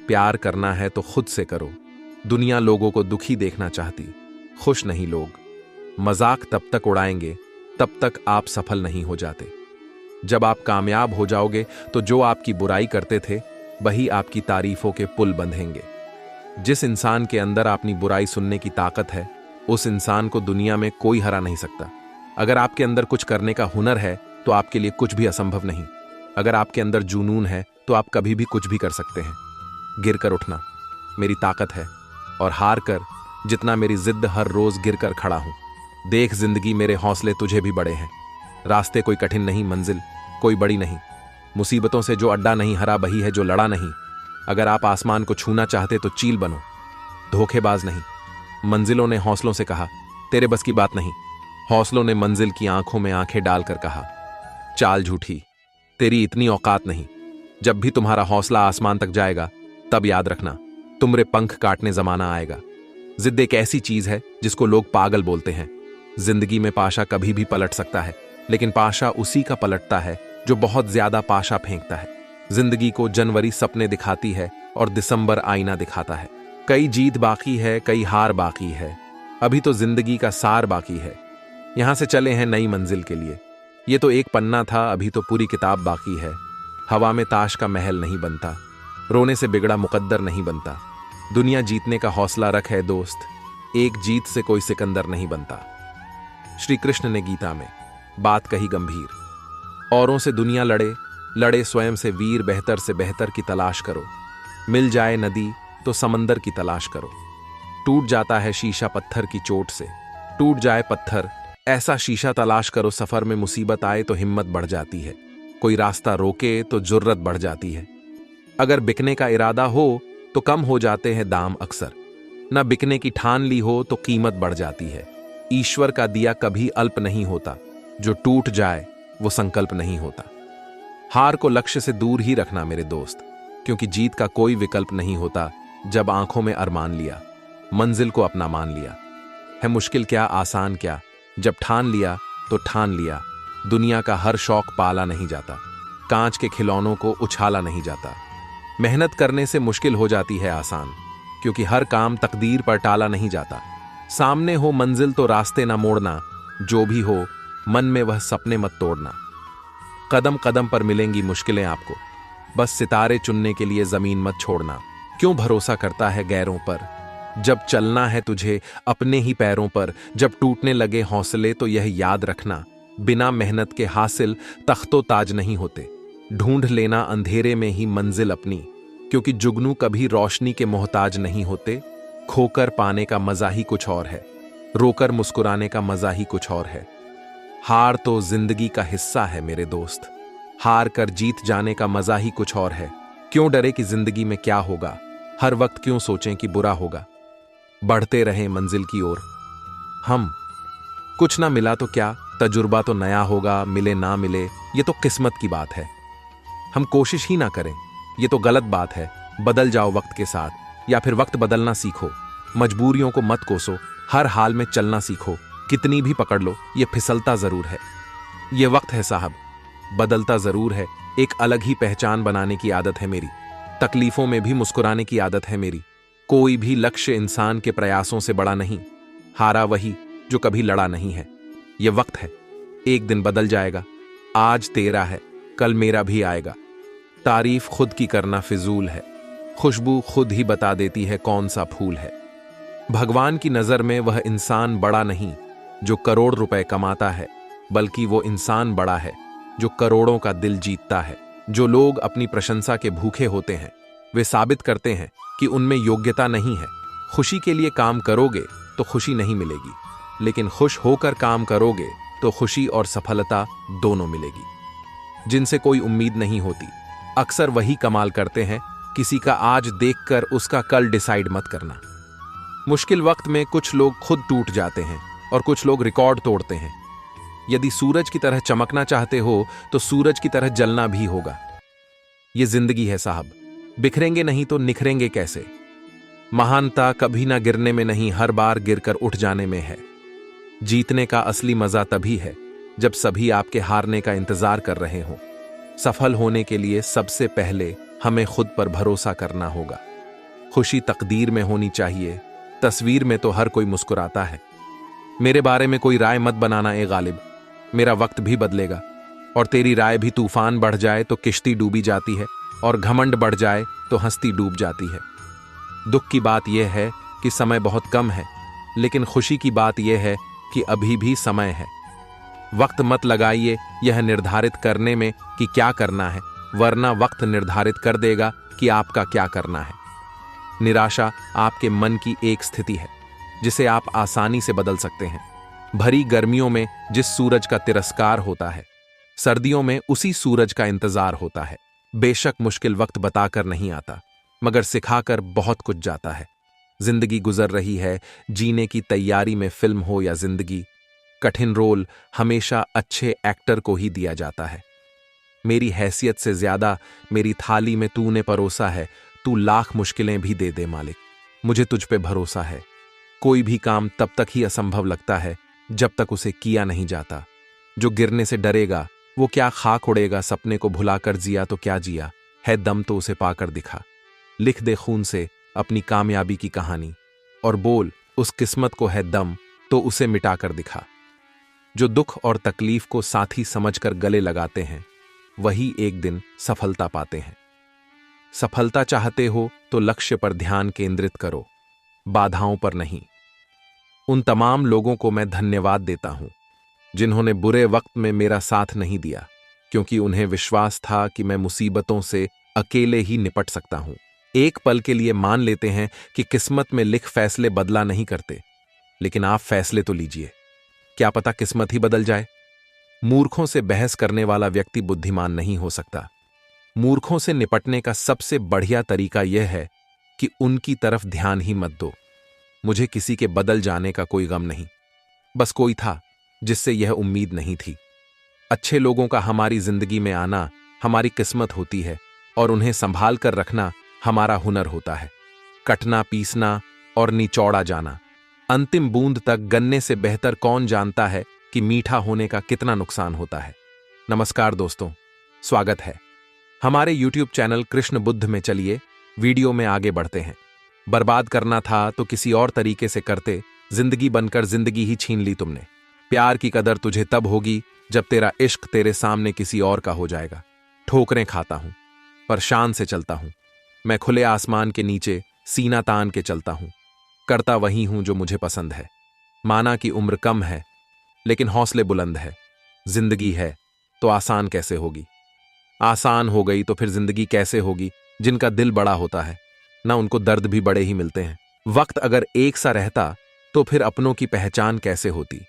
प्यार करना है तो खुद से करो। दुनिया लोगों को दुखी देखना चाहती, खुश नहीं लोग। मजाक तब तक उड़ाएंगे तब तक आप सफल नहीं हो जाते। जब आप कामयाब हो जाओगे तो जो आपकी बुराई करते थे वही आपकी तारीफों के पुल बंधेंगे। जिस इंसान के अंदर अपनी बुराई सुनने की ताकत है, उस इंसान को दुनिया में कोई हरा नहीं सकता। अगर आपके अंदर कुछ करने का हुनर है तो आपके लिए कुछ भी असंभव नहीं। अगर आपके अंदर जुनून है तो आप कभी भी कुछ भी कर सकते हैं। गिरकर उठना मेरी ताकत है, और हार कर जितना मेरी जिद हर रोज गिरकर खड़ा हूं। देख जिंदगी मेरे हौसले तुझे भी बड़े हैं। रास्ते कोई कठिन नहीं, मंजिल कोई बड़ी नहीं। मुसीबतों से जो अड्डा नहीं हरा वही है जो लड़ा नहीं। अगर आप आसमान को छूना चाहते तो चील बनो, धोखेबाज नहीं। मंजिलों ने हौसलों से कहा तेरे बस की बात नहीं। हौसलों ने मंजिल की आंखों में आंखें डालकर कहा चाल झूठी, तेरी इतनी औकात नहीं। जब भी तुम्हारा हौसला आसमान तक जाएगा तब याद रखना तुम्हारे पंख काटने जमाना आएगा। जिद एक ऐसी चीज है जिसको लोग पागल बोलते हैं। जिंदगी में पाशा कभी भी पलट सकता है, लेकिन पाशा उसी का पलटता है जो बहुत ज्यादा पाशा फेंकता है। जिंदगी को जनवरी सपने दिखाती है और दिसंबर आईना दिखाता है। कई जीत बाकी है, कई हार बाकी है, अभी तो जिंदगी का सार बाकी है। यहां से चले हैं नई मंजिल के लिए। ये तो एक पन्ना था, अभी तो पूरी किताब बाकी है। हवा में ताश का महल नहीं बनता, रोने से बिगड़ा मुकद्दर नहीं बनता। दुनिया जीतने का हौसला रख है दोस्त, एक जीत से कोई सिकंदर नहीं बनता। श्री कृष्ण ने गीता में बात कही गंभीर। औरों से दुनिया लड़े, लड़े स्वयं से वीर। बेहतर से बेहतर की तलाश करो। मिल जाए नदी तो समंदर की तलाश करो। टूट जाता है शीशा पत्थर की चोट से, टूट जाए पत्थर ऐसा शीशा तलाश करो। सफर में मुसीबत आए तो हिम्मत बढ़ जाती है, कोई रास्ता रोके तो जुर्रत बढ़ जाती है। अगर बिकने का इरादा हो तो कम हो जाते हैं दाम अक्सर, न बिकने की ठान ली हो तो कीमत बढ़ जाती है। ईश्वर का दिया कभी अल्प नहीं होता, जो टूट जाए वो संकल्प नहीं होता। हार को लक्ष्य से दूर ही रखना मेरे दोस्त, क्योंकि जीत का कोई विकल्प नहीं होता। जब आंखों में अरमान लिया, मंजिल को अपना मान लिया। है मुश्किल क्या आसान क्या, जब ठान लिया तो ठान लिया। दुनिया का हर शौक पाला नहीं जाता, कांच के खिलौनों को उछाला नहीं जाता। मेहनत करने से मुश्किल हो जाती है आसान, क्योंकि हर काम तकदीर पर टाला नहीं जाता। सामने हो मंजिल तो रास्ते ना मोड़ना, जो भी हो मन में वह सपने मत तोड़ना। कदम कदम पर मिलेंगी मुश्किलें आपको, बस सितारे चुनने के लिए जमीन मत छोड़ना। क्यों भरोसा करता है गैरों पर, जब चलना है तुझे अपने ही पैरों पर। जब टूटने लगे हौसले तो यह याद रखना, बिना मेहनत के हासिल तख्तो ताज नहीं होते। ढूंढ लेना अंधेरे में ही मंजिल अपनी, क्योंकि जुगनू कभी रोशनी के मोहताज नहीं होते। खोकर पाने का मजा ही कुछ और है, रोकर मुस्कुराने का मजा ही कुछ और है। हार तो जिंदगी का हिस्सा है मेरे दोस्त, हार कर जीत जाने का मजा ही कुछ और है। क्यों डरे कि जिंदगी में क्या होगा, हर वक्त क्यों सोचें कि बुरा होगा। बढ़ते रहें मंजिल की ओर हम। कुछ ना मिला तो क्या, तजुर्बा तो नया होगा। मिले ना मिले ये तो किस्मत की बात है। हम कोशिश ही ना करें ये तो गलत बात है। बदल जाओ वक्त के साथ, या फिर वक्त बदलना सीखो। मजबूरियों को मत कोसो, हर हाल में चलना सीखो। कितनी भी पकड़ लो ये फिसलता जरूर है। ये वक्त है साहब, बदलता जरूर है। एक अलग ही पहचान बनाने की आदत है मेरी, तकलीफों में भी मुस्कुराने की आदत है मेरी। कोई भी लक्ष्य इंसान के प्रयासों से बड़ा नहीं, हारा वही जो कभी लड़ा नहीं है। यह वक्त है, एक दिन बदल जाएगा। आज तेरा है कल मेरा भी आएगा। तारीफ खुद की करना फिजूल है, खुशबू खुद ही बता देती है कौन सा फूल है। भगवान की नजर में वह इंसान बड़ा नहीं जो करोड़ रुपए कमाता है, बल्कि वो इंसान बड़ा है जो करोड़ों का दिल जीतता है। जो लोग अपनी प्रशंसा के भूखे होते हैं वे साबित करते हैं कि उनमें योग्यता नहीं है। खुशी के लिए काम करोगे तो खुशी नहीं मिलेगी, लेकिन खुश होकर काम करोगे तो खुशी और सफलता दोनों मिलेगी। जिनसे कोई उम्मीद नहीं होती अक्सर वही कमाल करते हैं। किसी का आज देखकर उसका कल डिसाइड मत करना। मुश्किल वक्त में कुछ लोग खुद टूट जाते हैं और कुछ लोग रिकॉर्ड तोड़ते हैं। यदि सूरज की तरह चमकना चाहते हो तो सूरज की तरह जलना भी होगा। ये जिंदगी है साहब, बिखरेंगे नहीं तो निखरेंगे कैसे। महानता कभी ना गिरने में नहीं, हर बार गिरकर उठ जाने में है। जीतने का असली मजा तभी है जब सभी आपके हारने का इंतजार कर रहे हों। सफल होने के लिए सबसे पहले हमें खुद पर भरोसा करना होगा। खुशी तकदीर में होनी चाहिए, तस्वीर में तो हर कोई मुस्कुराता है। मेरे बारे में कोई राय मत बनाना ए गालिब, मेरा वक्त भी बदलेगा और तेरी राय भी तूफान बढ़ जाए तो किश्ती डूबी जाती है और घमंड बढ़ जाए तो हस्ती डूब जाती है। दुख की बात यह है कि समय बहुत कम है, लेकिन खुशी की बात यह है कि अभी भी समय है। वक्त मत लगाइए यह निर्धारित करने में कि क्या करना है, वरना वक्त निर्धारित कर देगा कि आपका क्या करना है। निराशा आपके मन की एक स्थिति है जिसे आप आसानी से बदल सकते हैं। भरी गर्मियों में जिस सूरज का तिरस्कार होता है, सर्दियों में उसी सूरज का इंतजार होता है। बेशक मुश्किल वक्त बताकर नहीं आता, मगर सिखाकर बहुत कुछ जाता है। जिंदगी गुजर रही है, जीने की तैयारी में फिल्म हो या जिंदगी, कठिन रोल हमेशा अच्छे एक्टर को ही दिया जाता है। मेरी हैसियत से ज्यादा मेरी थाली में तूने परोसा है, तू लाख मुश्किलें भी दे दे मालिक, मुझे तुझ पे भरोसा है। कोई भी काम तब तक ही असंभव लगता है जब तक उसे किया नहीं जाता। जो गिरने से डरेगा वो क्या खाक उड़ेगा, सपने को भुलाकर जिया तो क्या जिया, है दम तो उसे पाकर दिखा। लिख दे खून से अपनी कामयाबी की कहानी और बोल उस किस्मत को है दम तो उसे मिटाकर दिखा। जो दुख और तकलीफ को साथी समझकर गले लगाते हैं, वही एक दिन सफलता पाते हैं। सफलता चाहते हो तो लक्ष्य पर ध्यान केंद्रित करो, बाधाओं पर नहीं। उन तमाम लोगों को मैं धन्यवाद देता हूं जिन्होंने बुरे वक्त में मेरा साथ नहीं दिया, क्योंकि उन्हें विश्वास था कि मैं मुसीबतों से अकेले ही निपट सकता हूं। एक पल के लिए मान लेते हैं कि किस्मत में लिख फैसले बदला नहीं करते, लेकिन आप फैसले तो लीजिए, क्या पता किस्मत ही बदल जाए। मूर्खों से बहस करने वाला व्यक्ति बुद्धिमान नहीं हो सकता। मूर्खों से निपटने का सबसे बढ़िया तरीका यह है कि उनकी तरफ ध्यान ही मत दो। मुझे किसी के बदल जाने का कोई गम नहीं, बस कोई था जिससे यह उम्मीद नहीं थी। अच्छे लोगों का हमारी जिंदगी में आना हमारी किस्मत होती है और उन्हें संभाल कर रखना हमारा हुनर होता है। कटना, पीसना और निचौड़ा जाना, अंतिम बूंद तक गन्ने से बेहतर कौन जानता है कि मीठा होने का कितना नुकसान होता है। नमस्कार दोस्तों, स्वागत है हमारे YouTube चैनल कृष्ण बुद्ध में। चलिए वीडियो में आगे बढ़ते हैं। बर्बाद करना था तो किसी और तरीके से करते, जिंदगी बनकर जिंदगी ही छीन ली तुमने। प्यार की कदर तुझे तब होगी जब तेरा इश्क तेरे सामने किसी और का हो जाएगा। ठोकरें खाता हूं पर शान से चलता हूं, मैं खुले आसमान के नीचे सीना तान के चलता हूं, करता वही हूं जो मुझे पसंद है। माना कि उम्र कम है लेकिन हौसले बुलंद है। जिंदगी है तो आसान कैसे होगी, आसान हो गई तो फिर जिंदगी कैसे होगी। जिनका दिल बड़ा होता है ना, उनको दर्द भी बड़े ही मिलते हैं। वक्त अगर एक सा रहता तो फिर अपनों की पहचान कैसे होती।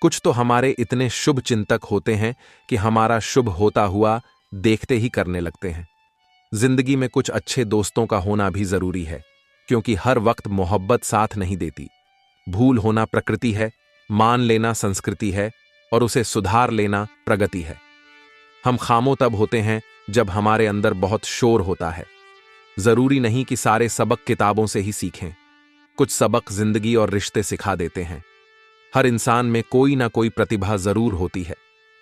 कुछ तो हमारे इतने शुभ चिंतक होते हैं कि हमारा शुभ होता हुआ देखते ही करने लगते हैं। जिंदगी में कुछ अच्छे दोस्तों का होना भी जरूरी है, क्योंकि हर वक्त मोहब्बत साथ नहीं देती। भूल होना प्रकृति है, मान लेना संस्कृति है और उसे सुधार लेना प्रगति है। हम खामो तब होते हैं जब हमारे अंदर बहुत शोर होता है। जरूरी नहीं कि सारे सबक किताबों से ही सीखें, कुछ सबक जिंदगी और रिश्ते सिखा देते हैं। हर इंसान में कोई ना कोई प्रतिभा जरूर होती है,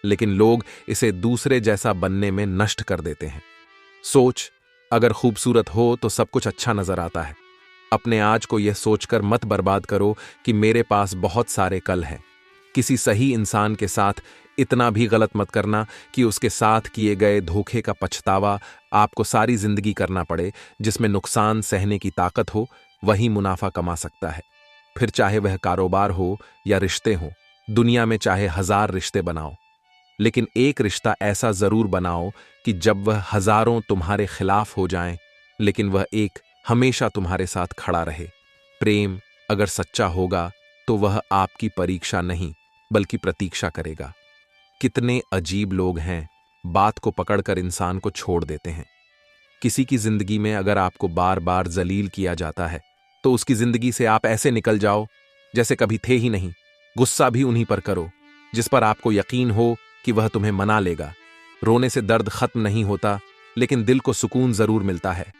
लेकिन लोग इसे दूसरे जैसा बनने में नष्ट कर देते हैं। सोच अगर खूबसूरत हो तो सब कुछ अच्छा नजर आता है। अपने आज को यह सोचकर मत बर्बाद करो कि मेरे पास बहुत सारे कल हैं। किसी सही इंसान के साथ इतना भी गलत मत करना कि उसके साथ किए गए धोखे का पछतावा आपको सारी जिंदगी करना पड़े। जिसमें नुकसान सहने की ताकत हो वही मुनाफा कमा सकता है। फिर चाहे वह कारोबार हो या रिश्ते हो, दुनिया में चाहे 1000 रिश्ते बनाओ, लेकिन एक रिश्ता ऐसा जरूर बनाओ कि जब वह हजारों तुम्हारे खिलाफ हो जाएं, लेकिन वह एक हमेशा तुम्हारे साथ खड़ा रहे। प्रेम अगर सच्चा होगा तो वह आपकी परीक्षा नहीं बल्कि प्रतीक्षा करेगा। कितने अजीब लोग हैं, बात को पकड़कर इंसान को छोड़ देते हैं। किसी की जिंदगी में अगर आपको बार बार जलील किया जाता है तो उसकी जिंदगी से आप ऐसे निकल जाओ जैसे कभी थे ही नहीं। गुस्सा भी उन्हीं पर करो जिस पर आपको यकीन हो कि वह तुम्हें मना लेगा। रोने से दर्द खत्म नहीं होता, लेकिन दिल को सुकून जरूर मिलता है।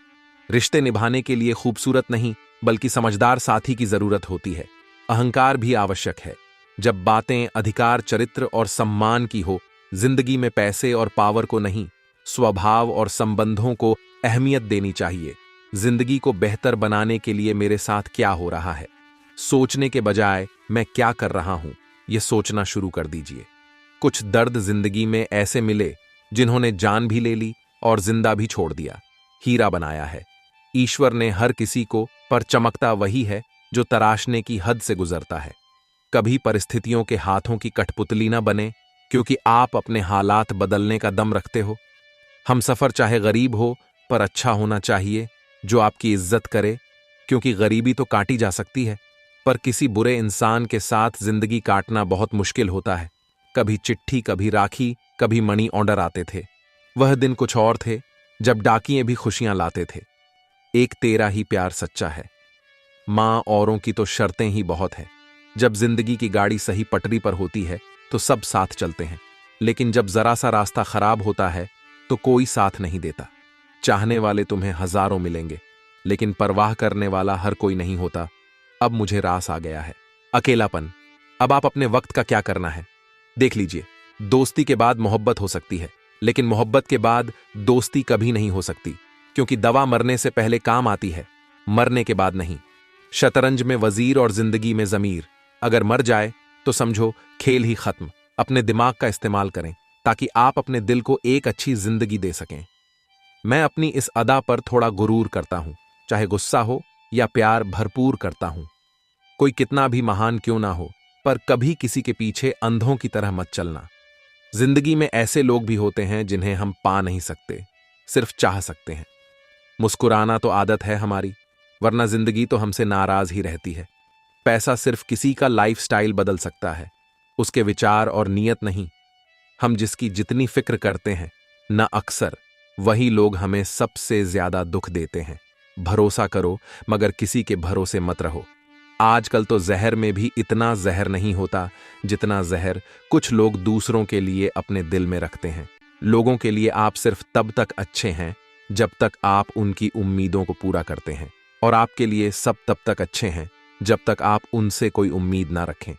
रिश्ते निभाने के लिए खूबसूरत नहीं बल्कि समझदार साथी की जरूरत होती है। अहंकार भी आवश्यक है जब बातें अधिकार, चरित्र और सम्मान की हो। जिंदगी में पैसे और पावर को नहीं, स्वभाव और संबंधों को अहमियत देनी चाहिए। जिंदगी को बेहतर बनाने के लिए मेरे साथ क्या हो रहा है। सोचने के बजाय मैं क्या कर रहा हूं, यह सोचना शुरू कर दीजिए। कुछ दर्द जिंदगी में ऐसे मिले जिन्होंने जान भी ले ली और जिंदा भी छोड़ दिया। हीरा बनाया है ईश्वर ने हर किसी को, पर चमकता वही है जो तराशने की हद से गुजरता है। कभी परिस्थितियों के हाथों की कठपुतली न बने, क्योंकि आप अपने हालात बदलने का दम रखते हो। हम सफर चाहे गरीब हो, पर अच्छा होना चाहिए, जो आपकी इज्जत करे, क्योंकि गरीबी तो काटी जा सकती है, पर किसी बुरे इंसान के साथ जिंदगी काटना बहुत मुश्किल होता है। कभी चिट्ठी, कभी राखी, कभी मनी ऑर्डर आते थे। वह दिन कुछ और थे जब डाकिये भी खुशियां लाते थे। एक तेरा ही प्यार सच्चा है। मां औरों की तो शर्तें ही बहुत है। जब जिंदगी की गाड़ी सही पटरी पर होती है तो सब साथ चलते हैं, लेकिन जब जरा सा रास्ता खराब होता है तो कोई साथ नहीं देता। चाहने वाले तुम्हें हजारों मिलेंगे, लेकिन परवाह करने वाला हर कोई नहीं होता। अब मुझे रास आ गया है अकेलापन। अब आप अपने वक्त का क्या करना है देख लीजिए। दोस्ती के बाद मोहब्बत हो सकती है, लेकिन मोहब्बत के बाद दोस्ती कभी नहीं हो सकती, क्योंकि दवा मरने से पहले काम आती है, मरने के बाद नहीं। शतरंज में वजीर और जिंदगी में जमीर। अगर मर जाए तो समझो खेल ही खत्म। अपने दिमाग का इस्तेमाल करें ताकि आप अपने दिल को एक अच्छी जिंदगी दे सकें। मैं अपनी इस अदा पर थोड़ा गुरूर करता हूं, चाहे गुस्सा हो या प्यार भरपूर करता हूं। कोई कितना भी महान क्यों ना हो, पर कभी किसी के पीछे अंधों की तरह मत चलना। जिंदगी में ऐसे लोग भी होते हैं जिन्हें हम पा नहीं सकते, सिर्फ चाह सकते हैं। मुस्कुराना तो आदत है हमारी, वरना जिंदगी तो हमसे नाराज ही रहती है। पैसा सिर्फ किसी का लाइफस्टाइल बदल सकता है, उसके विचार और नीयत नहीं। हम जिसकी जितनी फिक्र करते हैं ना, अक्सर वही लोग हमें सबसे ज्यादा दुख देते हैं। भरोसा करो, मगर किसी के भरोसे मत रहो। आजकल तो जहर में भी इतना जहर नहीं होता जितना जहर कुछ लोग दूसरों के लिए अपने दिल में रखते हैं। लोगों के लिए आप सिर्फ तब तक अच्छे हैं जब तक आप उनकी उम्मीदों को पूरा करते हैं, और आपके लिए सब तब तक अच्छे हैं जब तक आप उनसे कोई उम्मीद ना रखें।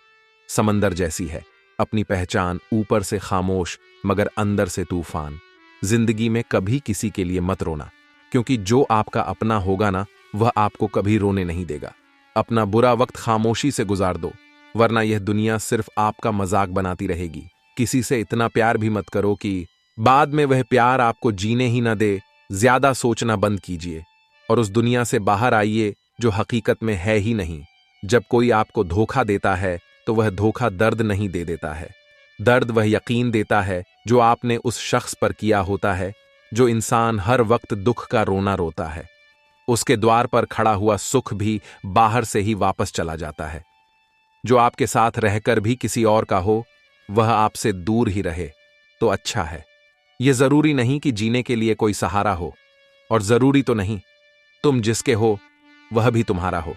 समंदर जैसी है अपनी पहचान, ऊपर से खामोश मगर अंदर से तूफान। जिंदगी में कभी किसी के लिए मत रोना, क्योंकि जो आपका अपना होगा ना, वह आपको कभी रोने नहीं देगा। अपना बुरा वक्त खामोशी से गुजार दो, वरना यह दुनिया सिर्फ आपका मजाक बनाती रहेगी। किसी से इतना प्यार भी मत करो कि बाद में वह प्यार आपको जीने ही ना दे। ज्यादा सोचना बंद कीजिए और उस दुनिया से बाहर आइए जो हकीकत में है ही नहीं। जब कोई आपको धोखा देता है तो वह धोखा दर्द नहीं दे देता है, दर्द वह यकीन देता है जो आपने उस शख्स पर किया होता है। जो इंसान हर वक्त दुख का रोना रोता है, उसके द्वार पर खड़ा हुआ सुख भी बाहर से ही वापस चला जाता है। जो आपके साथ रहकर भी किसी और का हो, वह आपसे दूर ही रहे तो अच्छा है। यह जरूरी नहीं कि जीने के लिए कोई सहारा हो, और जरूरी तो नहीं तुम जिसके हो वह भी तुम्हारा हो।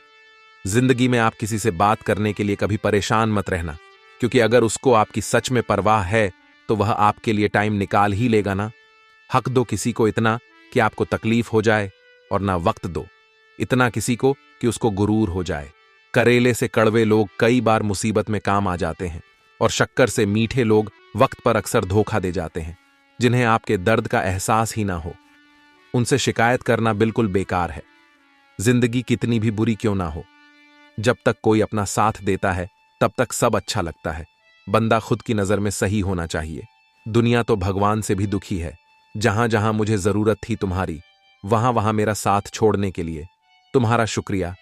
जिंदगी में आप किसी से बात करने के लिए कभी परेशान मत रहना, क्योंकि अगर उसको आपकी सच में परवाह है तो वह आपके लिए टाइम निकाल ही लेगा ना। हक दो किसी को इतना कि आपको तकलीफ हो जाए, और ना वक्त दो इतना किसी को कि उसको गुरूर हो जाए। करेले से कड़वे लोग कई बार मुसीबत में काम आ जाते हैं, और शक्कर से मीठे लोग वक्त पर अक्सर धोखा दे जाते हैं। जिन्हें आपके दर्द का एहसास ही ना हो, उनसे शिकायत करना बिल्कुल बेकार है। जिंदगी कितनी भी बुरी क्यों ना हो, जब तक कोई अपना साथ देता है तब तक सब अच्छा लगता है। बंदा खुद की नजर में सही होना चाहिए। दुनिया तो भगवान से भी दुखी है। जहां जहां मुझे जरूरत थी तुम्हारी, वहां वहां मेरा साथ छोड़ने के लिए तुम्हारा शुक्रिया।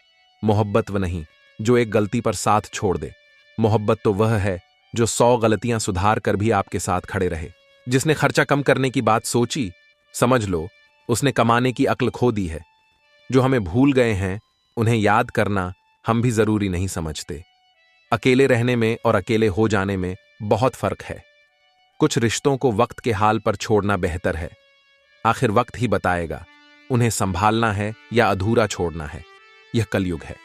मोहब्बत वह नहीं जो एक गलती पर साथ छोड़ दे, मोहब्बत तो वह है जो 100 गलतियां सुधार कर भी आपके साथ खड़े रहे। जिसने खर्चा कम करने की बात सोची, समझ लो उसने कमाने की अक्ल खो दी है। जो हमें भूल गए हैं उन्हें याद करना हम भी जरूरी नहीं समझते। अकेले रहने में और अकेले हो जाने में बहुत फर्क है। कुछ रिश्तों को वक्त के हाल पर छोड़ना बेहतर है। आखिर वक्त ही बताएगा उन्हें संभालना है या अधूरा छोड़ना है। यह कलयुग है।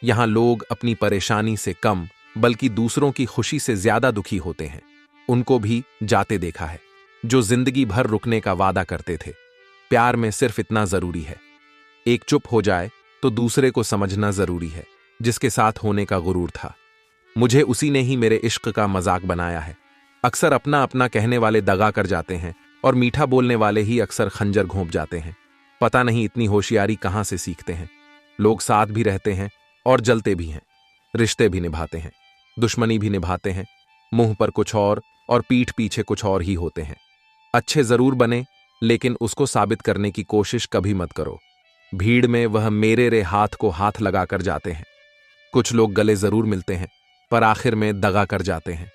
यहां लोग अपनी परेशानी से कम बल्कि दूसरों की खुशी से ज्यादा दुखी होते हैं। उनको भी जाते देखा है जो जिंदगी भर रुकने का वादा करते थे। प्यार में सिर्फ इतना जरूरी है, एक चुप हो जाए तो दूसरे को समझना जरूरी है। जिसके साथ होने का गुरूर था, मुझे उसी ने ही मेरे इश्क का मजाक बनाया है। अक्सर अपना अपना कहने वाले दगा कर जाते हैं, और मीठा बोलने वाले ही अक्सर खंजर घोंप जाते हैं। पता नहीं इतनी होशियारी कहाँ से सीखते हैं। लोग साथ भी रहते हैं और जलते भी हैं, रिश्ते भी निभाते हैं, दुश्मनी भी निभाते हैं, मुंह पर कुछ और पीठ पीछे कुछ और ही होते हैं। अच्छे जरूर बने, लेकिन उसको साबित करने की कोशिश कभी मत करो। भीड़ में वह मेरे रे हाथ को हाथ लगाकर जाते हैं। कुछ लोग गले जरूर मिलते हैं, पर आखिर में दगा कर जाते हैं।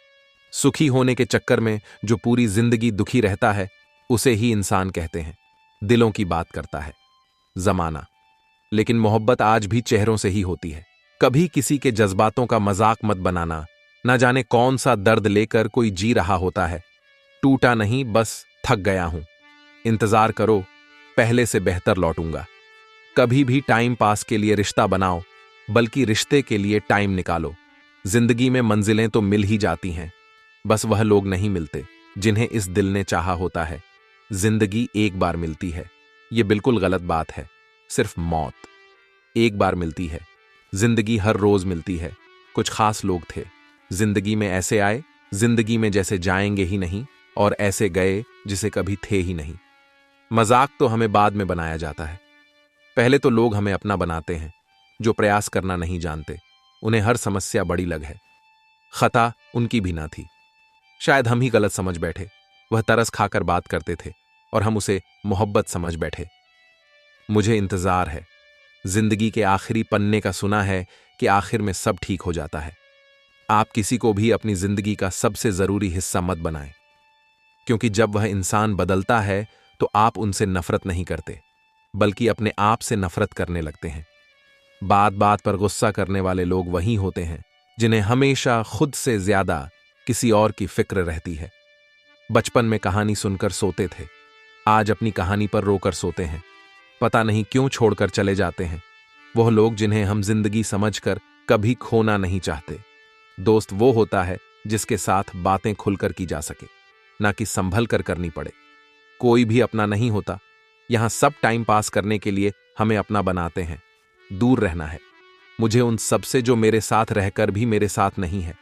सुखी होने के चक्कर में जो पूरी जिंदगी दुखी रहता है, उसे ही इंसान कहते हैं। दिलों की बात करता है जमाना, लेकिन मोहब्बत आज भी चेहरों से ही होती है। कभी किसी के जज्बातों का मजाक मत बनाना। ना जाने कौन सा दर्द लेकर कोई जी रहा होता है। टूटा नहीं, बस थक गया हूं। इंतजार करो, पहले से बेहतर लौटूंगा। कभी भी टाइम पास के लिए रिश्ता बनाओ, बल्कि रिश्ते के लिए टाइम निकालो। जिंदगी में मंजिलें तो मिल ही जाती हैं, बस वह लोग नहीं मिलते जिन्हें इस दिल ने चाहा होता है। जिंदगी एक बार मिलती है, यह बिल्कुल गलत बात है। सिर्फ मौत एक बार मिलती है, जिंदगी हर रोज मिलती है। कुछ खास लोग थे, जिंदगी में ऐसे आए, जिंदगी में जैसे जाएंगे ही नहीं, और ऐसे गए जिसे कभी थे ही नहीं। मजाक तो हमें बाद में बनाया जाता है, पहले तो लोग हमें अपना बनाते हैं। जो प्रयास करना नहीं जानते, उन्हें हर समस्या बड़ी लग है। खता उनकी भी ना थी, शायद हम ही गलत समझ बैठे। वह तरस खाकर बात करते थे और हम उसे मोहब्बत समझ बैठे। मुझे इंतजार है, जिंदगी के आखिरी पन्ने का सुना है कि आखिर में सब ठीक हो जाता है। आप किसी को भी अपनी जिंदगी का सबसे जरूरी हिस्सा मत बनाएं, क्योंकि जब वह इंसान बदलता है तो आप उनसे नफरत नहीं करते, बल्कि अपने आप से नफरत करने लगते हैं। बात बात पर गुस्सा करने वाले लोग वही होते हैं जिन्हें हमेशा खुद से ज्यादा किसी और की फिक्र रहती है। बचपन में कहानी सुनकर सोते थे, आज अपनी कहानी पर रोकर सोते हैं। पता नहीं क्यों छोड़कर चले जाते हैं वह लोग जिन्हें हम जिंदगी समझकर कभी खोना नहीं चाहते। दोस्त वो होता है जिसके साथ बातें खुलकर की जा सके, ना कि संभल कर करनी पड़े। कोई भी अपना नहीं होता, यहां सब टाइम पास करने के लिए हमें अपना बनाते हैं। दूर रहना है मुझे उन सब से जो मेरे साथ रहकर भी मेरे साथ नहीं है,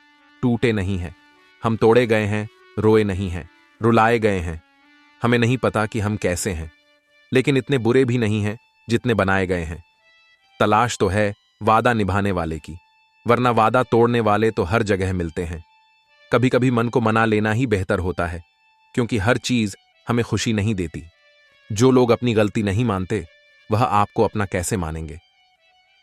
टूटे नहीं हैं। हम तोड़े गए हैं, रोए नहीं हैं, रुलाए गए हैं। हमें नहीं पता कि हम कैसे हैं, लेकिन इतने बुरे भी नहीं हैं जितने बनाए गए हैं। तलाश तो है वादा निभाने वाले की, वरना वादा तोड़ने वाले तो हर जगह मिलते हैं। कभी कभी मन को मना लेना ही बेहतर होता है, क्योंकि हर चीज हमें खुशी नहीं देती। जो लोग अपनी गलती नहीं मानते, वह आपको अपना कैसे मानेंगे।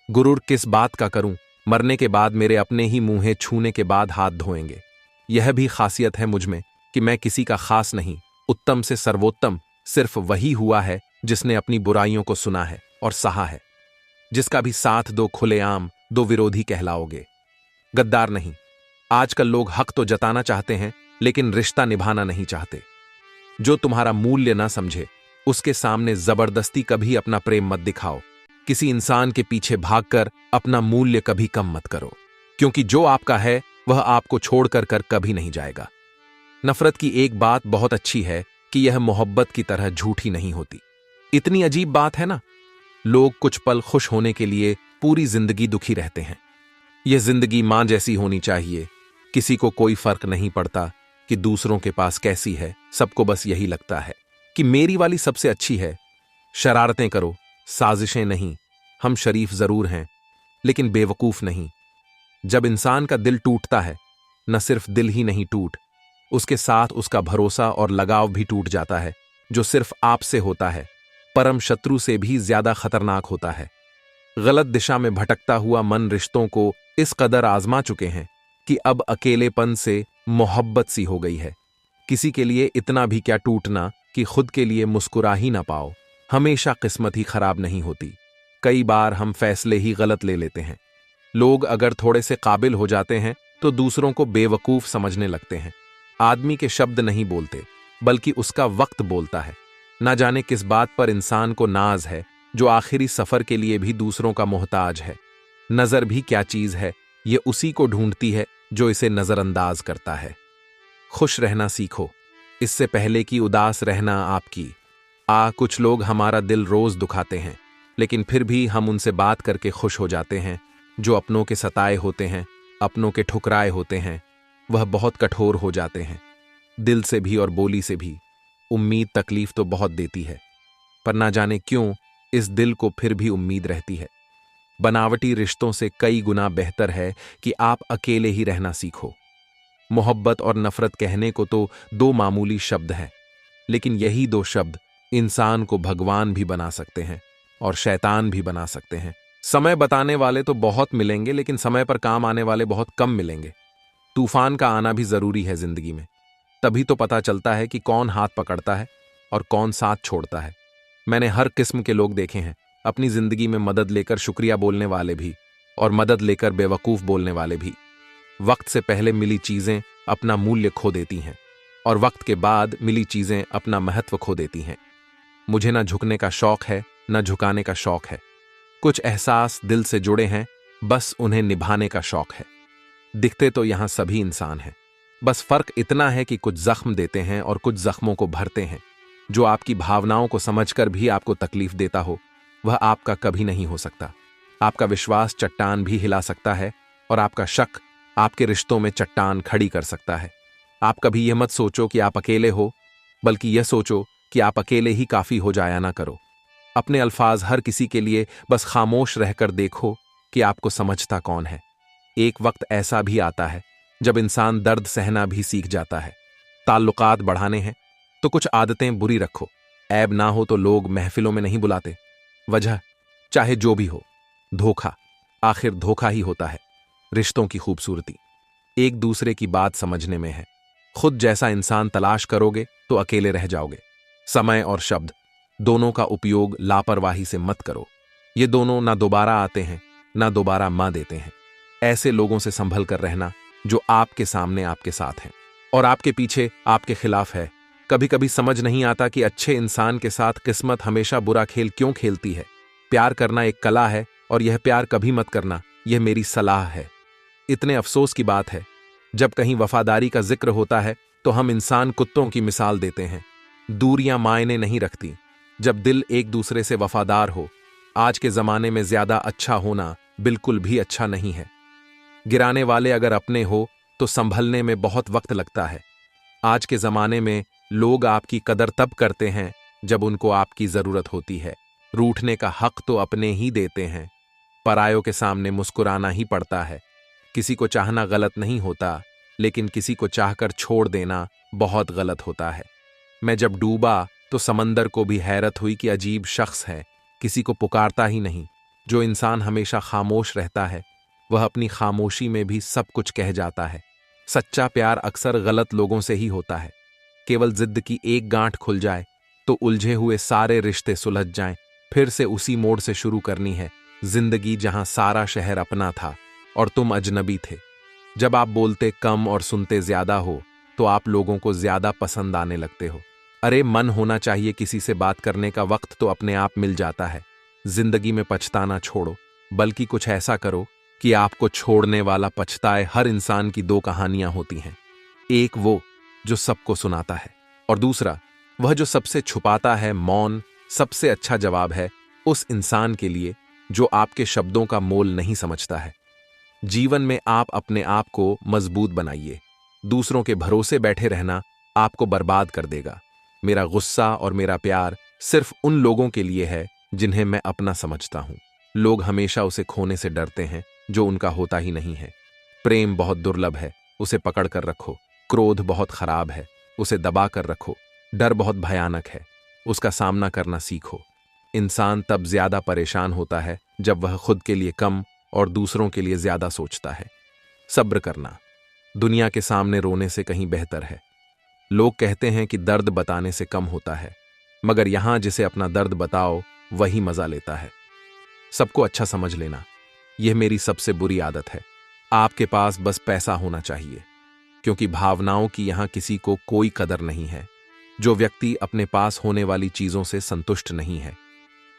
गुरूर किस बात का करूं, मरने के बाद मेरे अपने ही मुंह छूने के बाद हाथ धोएंगे। यह भी खासियत है मुझ में कि मैं किसी का खास नहीं, उत्तम से सर्वोत्तम सिर्फ वही हुआ है जिसने अपनी बुराइयों को सुना है और सहा है। जिसका भी साथ दो खुलेआम, दो विरोधी कहलाओगे। गद्दार नहीं। आजकल लोग हक तो जताना चाहते हैं, लेकिन रिश्ता निभाना नहीं चाहते। जो तुम्हारा मूल्य ना समझे, उसके सामने जबरदस्ती कभी अपना प्रेम मत दिखाओ। किसी इंसान के पीछे भागकर अपना मूल्य कभी कम मत करो, क्योंकि जो आपका है वह आपको छोड़कर कर कभी नहीं जाएगा। नफरत की एक बात बहुत अच्छी है कि यह मोहब्बत की तरह झूठी नहीं होती। इतनी अजीब बात है ना, लोग कुछ पल खुश होने के लिए पूरी जिंदगी दुखी रहते हैं। यह जिंदगी मां जैसी होनी चाहिए, किसी को कोई फर्क नहीं पड़ता कि दूसरों के पास कैसी है। सबको बस यही लगता है कि मेरी वाली सबसे अच्छी है। शरारतें करो, साजिशें नहीं। हम शरीफ जरूर हैं, लेकिन बेवकूफ नहीं। जब इंसान का दिल टूटता है, न सिर्फ दिल ही नहीं टूट, उसके साथ उसका भरोसा और लगाव भी टूट जाता है, जो सिर्फ आपसे होता है। परम शत्रु से भी ज्यादा खतरनाक होता है। गलत दिशा में भटकता हुआ मन रिश्तों को इस कदर आजमा चुके हैं कि अब अकेलेपन से मोहब्बत सी हो गई है। किसी के लिए इतना भी क्या टूटना कि खुद के लिए मुस्कुरा ही ना पाओ। हमेशा किस्मत ही खराब नहीं होती, कई बार हम फैसले ही गलत ले लेते हैं। लोग अगर थोड़े से काबिल हो जाते हैं तो दूसरों को बेवकूफ समझने लगते हैं। आदमी के शब्द नहीं बोलते, बल्कि उसका वक्त बोलता है। ना जाने किस बात पर इंसान को नाज है, जो आखिरी सफर के लिए भी दूसरों का मोहताज है। नजर भी क्या चीज है, ये उसी को ढूंढती है जो इसे नजरअंदाज करता है। खुश रहना सीखो, इससे पहले कि उदास रहना आपकी। कुछ लोग हमारा दिल रोज दुखाते हैं, लेकिन फिर भी हम उनसे बात करके खुश हो जाते हैं। जो अपनों के सताए होते हैं, अपनों के ठुकराए होते हैं, वह बहुत कठोर हो जाते हैं, दिल से भी और बोली से भी। उम्मीद तकलीफ तो बहुत देती है, पर ना जाने क्यों इस दिल को फिर भी उम्मीद रहती है। बनावटी रिश्तों से कई गुना बेहतर है कि आप अकेले ही रहना सीखो। मोहब्बत और नफरत कहने को तो दो मामूली शब्द हैं, लेकिन यही दो शब्द इंसान को भगवान भी बना सकते हैं और शैतान भी बना सकते हैं। समय बताने वाले तो बहुत मिलेंगे, लेकिन समय पर काम आने वाले बहुत कम मिलेंगे। तूफान का आना भी जरूरी है जिंदगी में, तभी तो पता चलता है कि कौन हाथ पकड़ता है और कौन साथ छोड़ता है। मैंने हर किस्म के लोग देखे हैं, अपनी जिंदगी में मदद लेकर शुक्रिया बोलने वाले भी और मदद लेकर बेवकूफ बोलने वाले भी। वक्त से पहले मिली चीजें अपना मूल्य खो देती हैं और वक्त के बाद मिली चीजें अपना महत्व खो देती हैं। मुझे ना झुकने का शौक है, ना झुकाने का शौक है। कुछ एहसास दिल से जुड़े हैं, बस उन्हें निभाने का शौक है। दिखते तो यहां सभी इंसान हैं, बस फर्क इतना है कि कुछ जख्म देते हैं और कुछ जख्मों को भरते हैं। जो आपकी भावनाओं को समझकर भी आपको तकलीफ देता हो, वह आपका कभी नहीं हो सकता। आपका विश्वास चट्टान भी हिला सकता है और आपका शक आपके रिश्तों में चट्टान खड़ी कर सकता है। आप कभी यह मत सोचो कि आप अकेले हो, बल्कि यह सोचो कि आप अकेले ही काफी हो जाया ना करो। अपने अल्फाज हर किसी के लिए बस खामोश रहकर देखो कि आपको समझता कौन है। एक वक्त ऐसा भी आता है जब इंसान दर्द सहना भी सीख जाता है। ताल्लुकात बढ़ाने हैं तो कुछ आदतें बुरी रखो। ऐब ना हो तो लोग महफिलों में नहीं बुलाते। वजह चाहे जो भी हो, धोखा आखिर धोखा ही होता है। रिश्तों की खूबसूरती एक दूसरे की बात समझने में है। खुद जैसा इंसान तलाश करोगे तो अकेले रह जाओगे। समय और शब्द दोनों का उपयोग लापरवाही से मत करो। ये दोनों ना दोबारा आते हैं, ना दोबारा मां देते हैं। ऐसे लोगों से संभल कर रहना जो आपके सामने आपके साथ हैं और आपके पीछे आपके खिलाफ है। कभी कभी समझ नहीं आता कि अच्छे इंसान के साथ किस्मत हमेशा बुरा खेल क्यों खेलती है। प्यार करना एक कला है और यह प्यार कभी मत करना, यह मेरी सलाह है। इतने अफसोस की बात है, जब कहीं वफादारी का जिक्र होता है तो हम इंसान कुत्तों की मिसाल देते हैं। दूरियां मायने नहीं रखती जब दिल एक दूसरे से वफादार हो। आज के जमाने में ज्यादा अच्छा होना बिल्कुल भी अच्छा नहीं है। गिराने वाले अगर अपने हो तो संभलने में बहुत वक्त लगता है। आज के जमाने में लोग आपकी कदर तब करते हैं जब उनको आपकी जरूरत होती है। रूठने का हक तो अपने ही देते हैं। परायों के सामने मुस्कुराना ही पड़ता है। किसी को चाहना गलत नहीं होता, लेकिन किसी को चाहकर छोड़ देना बहुत गलत होता है। मैं जब डूबा तो समंदर को भी हैरत हुई कि अजीब शख्स है, किसी को पुकारता ही नहीं। जो इंसान हमेशा खामोश रहता है वह अपनी खामोशी में भी सब कुछ कह जाता है। सच्चा प्यार अक्सर गलत लोगों से ही होता है। केवल जिद की एक गांठ खुल जाए तो उलझे हुए सारे रिश्ते सुलझ जाएं। फिर से उसी मोड़ से शुरू करनी है जिंदगी जहां सारा शहर अपना था और तुम अजनबी थे। जब आप बोलते कम और सुनते ज्यादा हो तो आप लोगों को ज्यादा पसंद आने लगते हो। अरे मन होना चाहिए किसी से बात करने का, वक्त तो अपने आप मिल जाता है। जिंदगी में पछताना छोड़ो, बल्कि कुछ ऐसा करो कि आपको छोड़ने वाला पछताए। हर इंसान की दो कहानियां होती हैं, एक वो जो सबको सुनाता है और दूसरा वह जो सबसे छुपाता है। मौन सबसे अच्छा जवाब है उस इंसान के लिए जो आपके शब्दों का मोल नहीं समझता है। जीवन में आप अपने आप को मजबूत बनाइए। दूसरों के भरोसे बैठे रहना आपको बर्बाद कर देगा। मेरा गुस्सा और मेरा प्यार सिर्फ उन लोगों के लिए है जिन्हें मैं अपना समझता हूं। लोग हमेशा उसे खोने से डरते हैं जो उनका होता ही नहीं है। प्रेम बहुत दुर्लभ है, उसे पकड़ कर रखो। क्रोध बहुत खराब है, उसे दबा कर रखो। डर बहुत भयानक है, उसका सामना करना सीखो। इंसान तब ज्यादा परेशान होता है जब वह खुद के लिए कम और दूसरों के लिए ज्यादा सोचता है। सब्र करना दुनिया के सामने रोने से कहीं बेहतर है। लोग कहते हैं कि दर्द बताने से कम होता है, मगर यहां जिसे अपना दर्द बताओ वही मजा लेता है। सबको अच्छा समझ लेना, यह मेरी सबसे बुरी आदत है। आपके पास बस पैसा होना चाहिए, क्योंकि भावनाओं की यहां किसी को कोई कदर नहीं है। जो व्यक्ति अपने पास होने वाली चीजों से संतुष्ट नहीं है,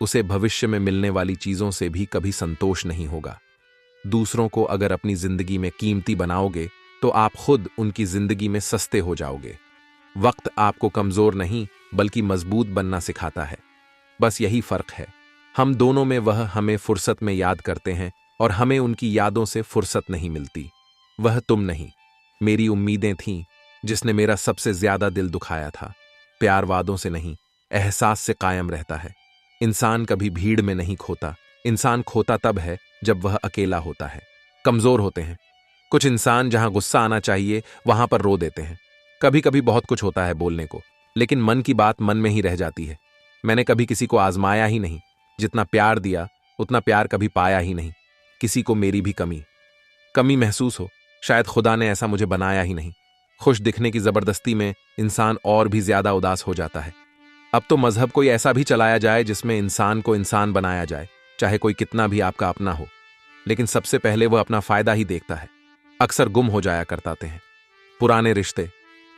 उसे भविष्य में मिलने वाली चीजों से भी कभी संतोष नहीं होगा। दूसरों को अगर अपनी जिंदगी में कीमती बनाओगे तो आप खुद उनकी जिंदगी में सस्ते हो जाओगे। वक्त आपको कमजोर नहीं बल्कि मजबूत बनना सिखाता है। बस यही फर्क है, हम दोनों में वह हमें फुर्सत में याद करते हैं और हमें उनकी यादों से फुर्सत नहीं मिलती। वह तुम नहीं, मेरी उम्मीदें थीं जिसने मेरा सबसे ज्यादा दिल दुखाया था। प्यार वादों से नहीं, एहसास से कायम रहता है। इंसान कभी भीड़ में नहीं खोता, इंसान खोता तब है जब वह अकेला होता है। कमजोर होते हैं कुछ इंसान, जहां गुस्सा आना चाहिए वहां पर रो देते हैं। कभी कभी बहुत कुछ होता है बोलने को, लेकिन मन की बात मन में ही रह जाती है। मैंने कभी किसी को आजमाया ही नहीं, जितना प्यार दिया उतना प्यार कभी पाया ही नहीं। किसी को मेरी भी कमी कमी महसूस हो, शायद खुदा ने ऐसा मुझे बनाया ही नहीं। खुश दिखने की जबरदस्ती में इंसान और भी ज्यादा उदास हो जाता है। अब तो मजहब कोई ऐसा भी चलाया जाए जिसमें इंसान को इंसान बनाया जाए, चाहे कोई कितना भी आपका अपना हो, लेकिन सबसे पहले वह अपना फायदा ही देखता है। अक्सर गुम हो जाया करते हैं पुराने रिश्ते।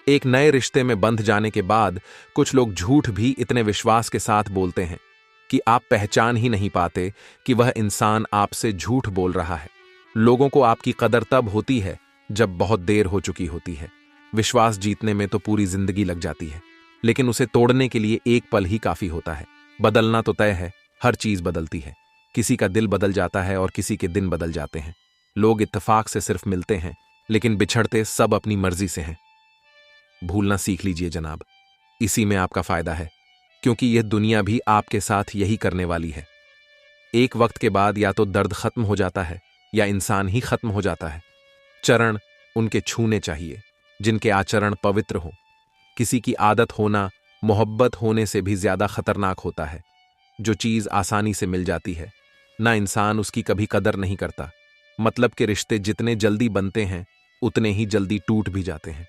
एक नए रिश्ते में बंध जाने के बाद कुछ लोग झूठ भी इतने विश्वास के साथ बोलते हैं कि आप पहचान ही नहीं पाते कि वह इंसान आपसे झूठ बोल रहा है। लोगों को आपकी कदर तब होती है जब बहुत देर हो चुकी होती है। विश्वास जीतने में तो पूरी जिंदगी लग जाती है, लेकिन उसे तोड़ने के लिए एक पल ही काफी होता है। बदलना तो तय है, हर चीज बदलती है। किसी का दिल बदल जाता है और किसी के दिन बदल जाते हैं। लोग इत्तेफाक से सिर्फ मिलते हैं, लेकिन बिछड़ते सब अपनी मर्जी से हैं। भूलना सीख लीजिए जनाब, इसी में आपका फायदा है, क्योंकि यह दुनिया भी आपके साथ यही करने वाली है। एक वक्त के बाद या तो दर्द खत्म हो जाता है या इंसान ही खत्म हो जाता है। चरण उनके छूने चाहिए जिनके आचरण पवित्र हो। किसी की आदत होना मोहब्बत होने से भी ज्यादा खतरनाक होता है। जो चीज आसानी से मिल जाती है ना, इंसान उसकी कभी कदर नहीं करता। मतलब के रिश्ते जितने जल्दी बनते हैं उतने ही जल्दी टूट भी जाते हैं।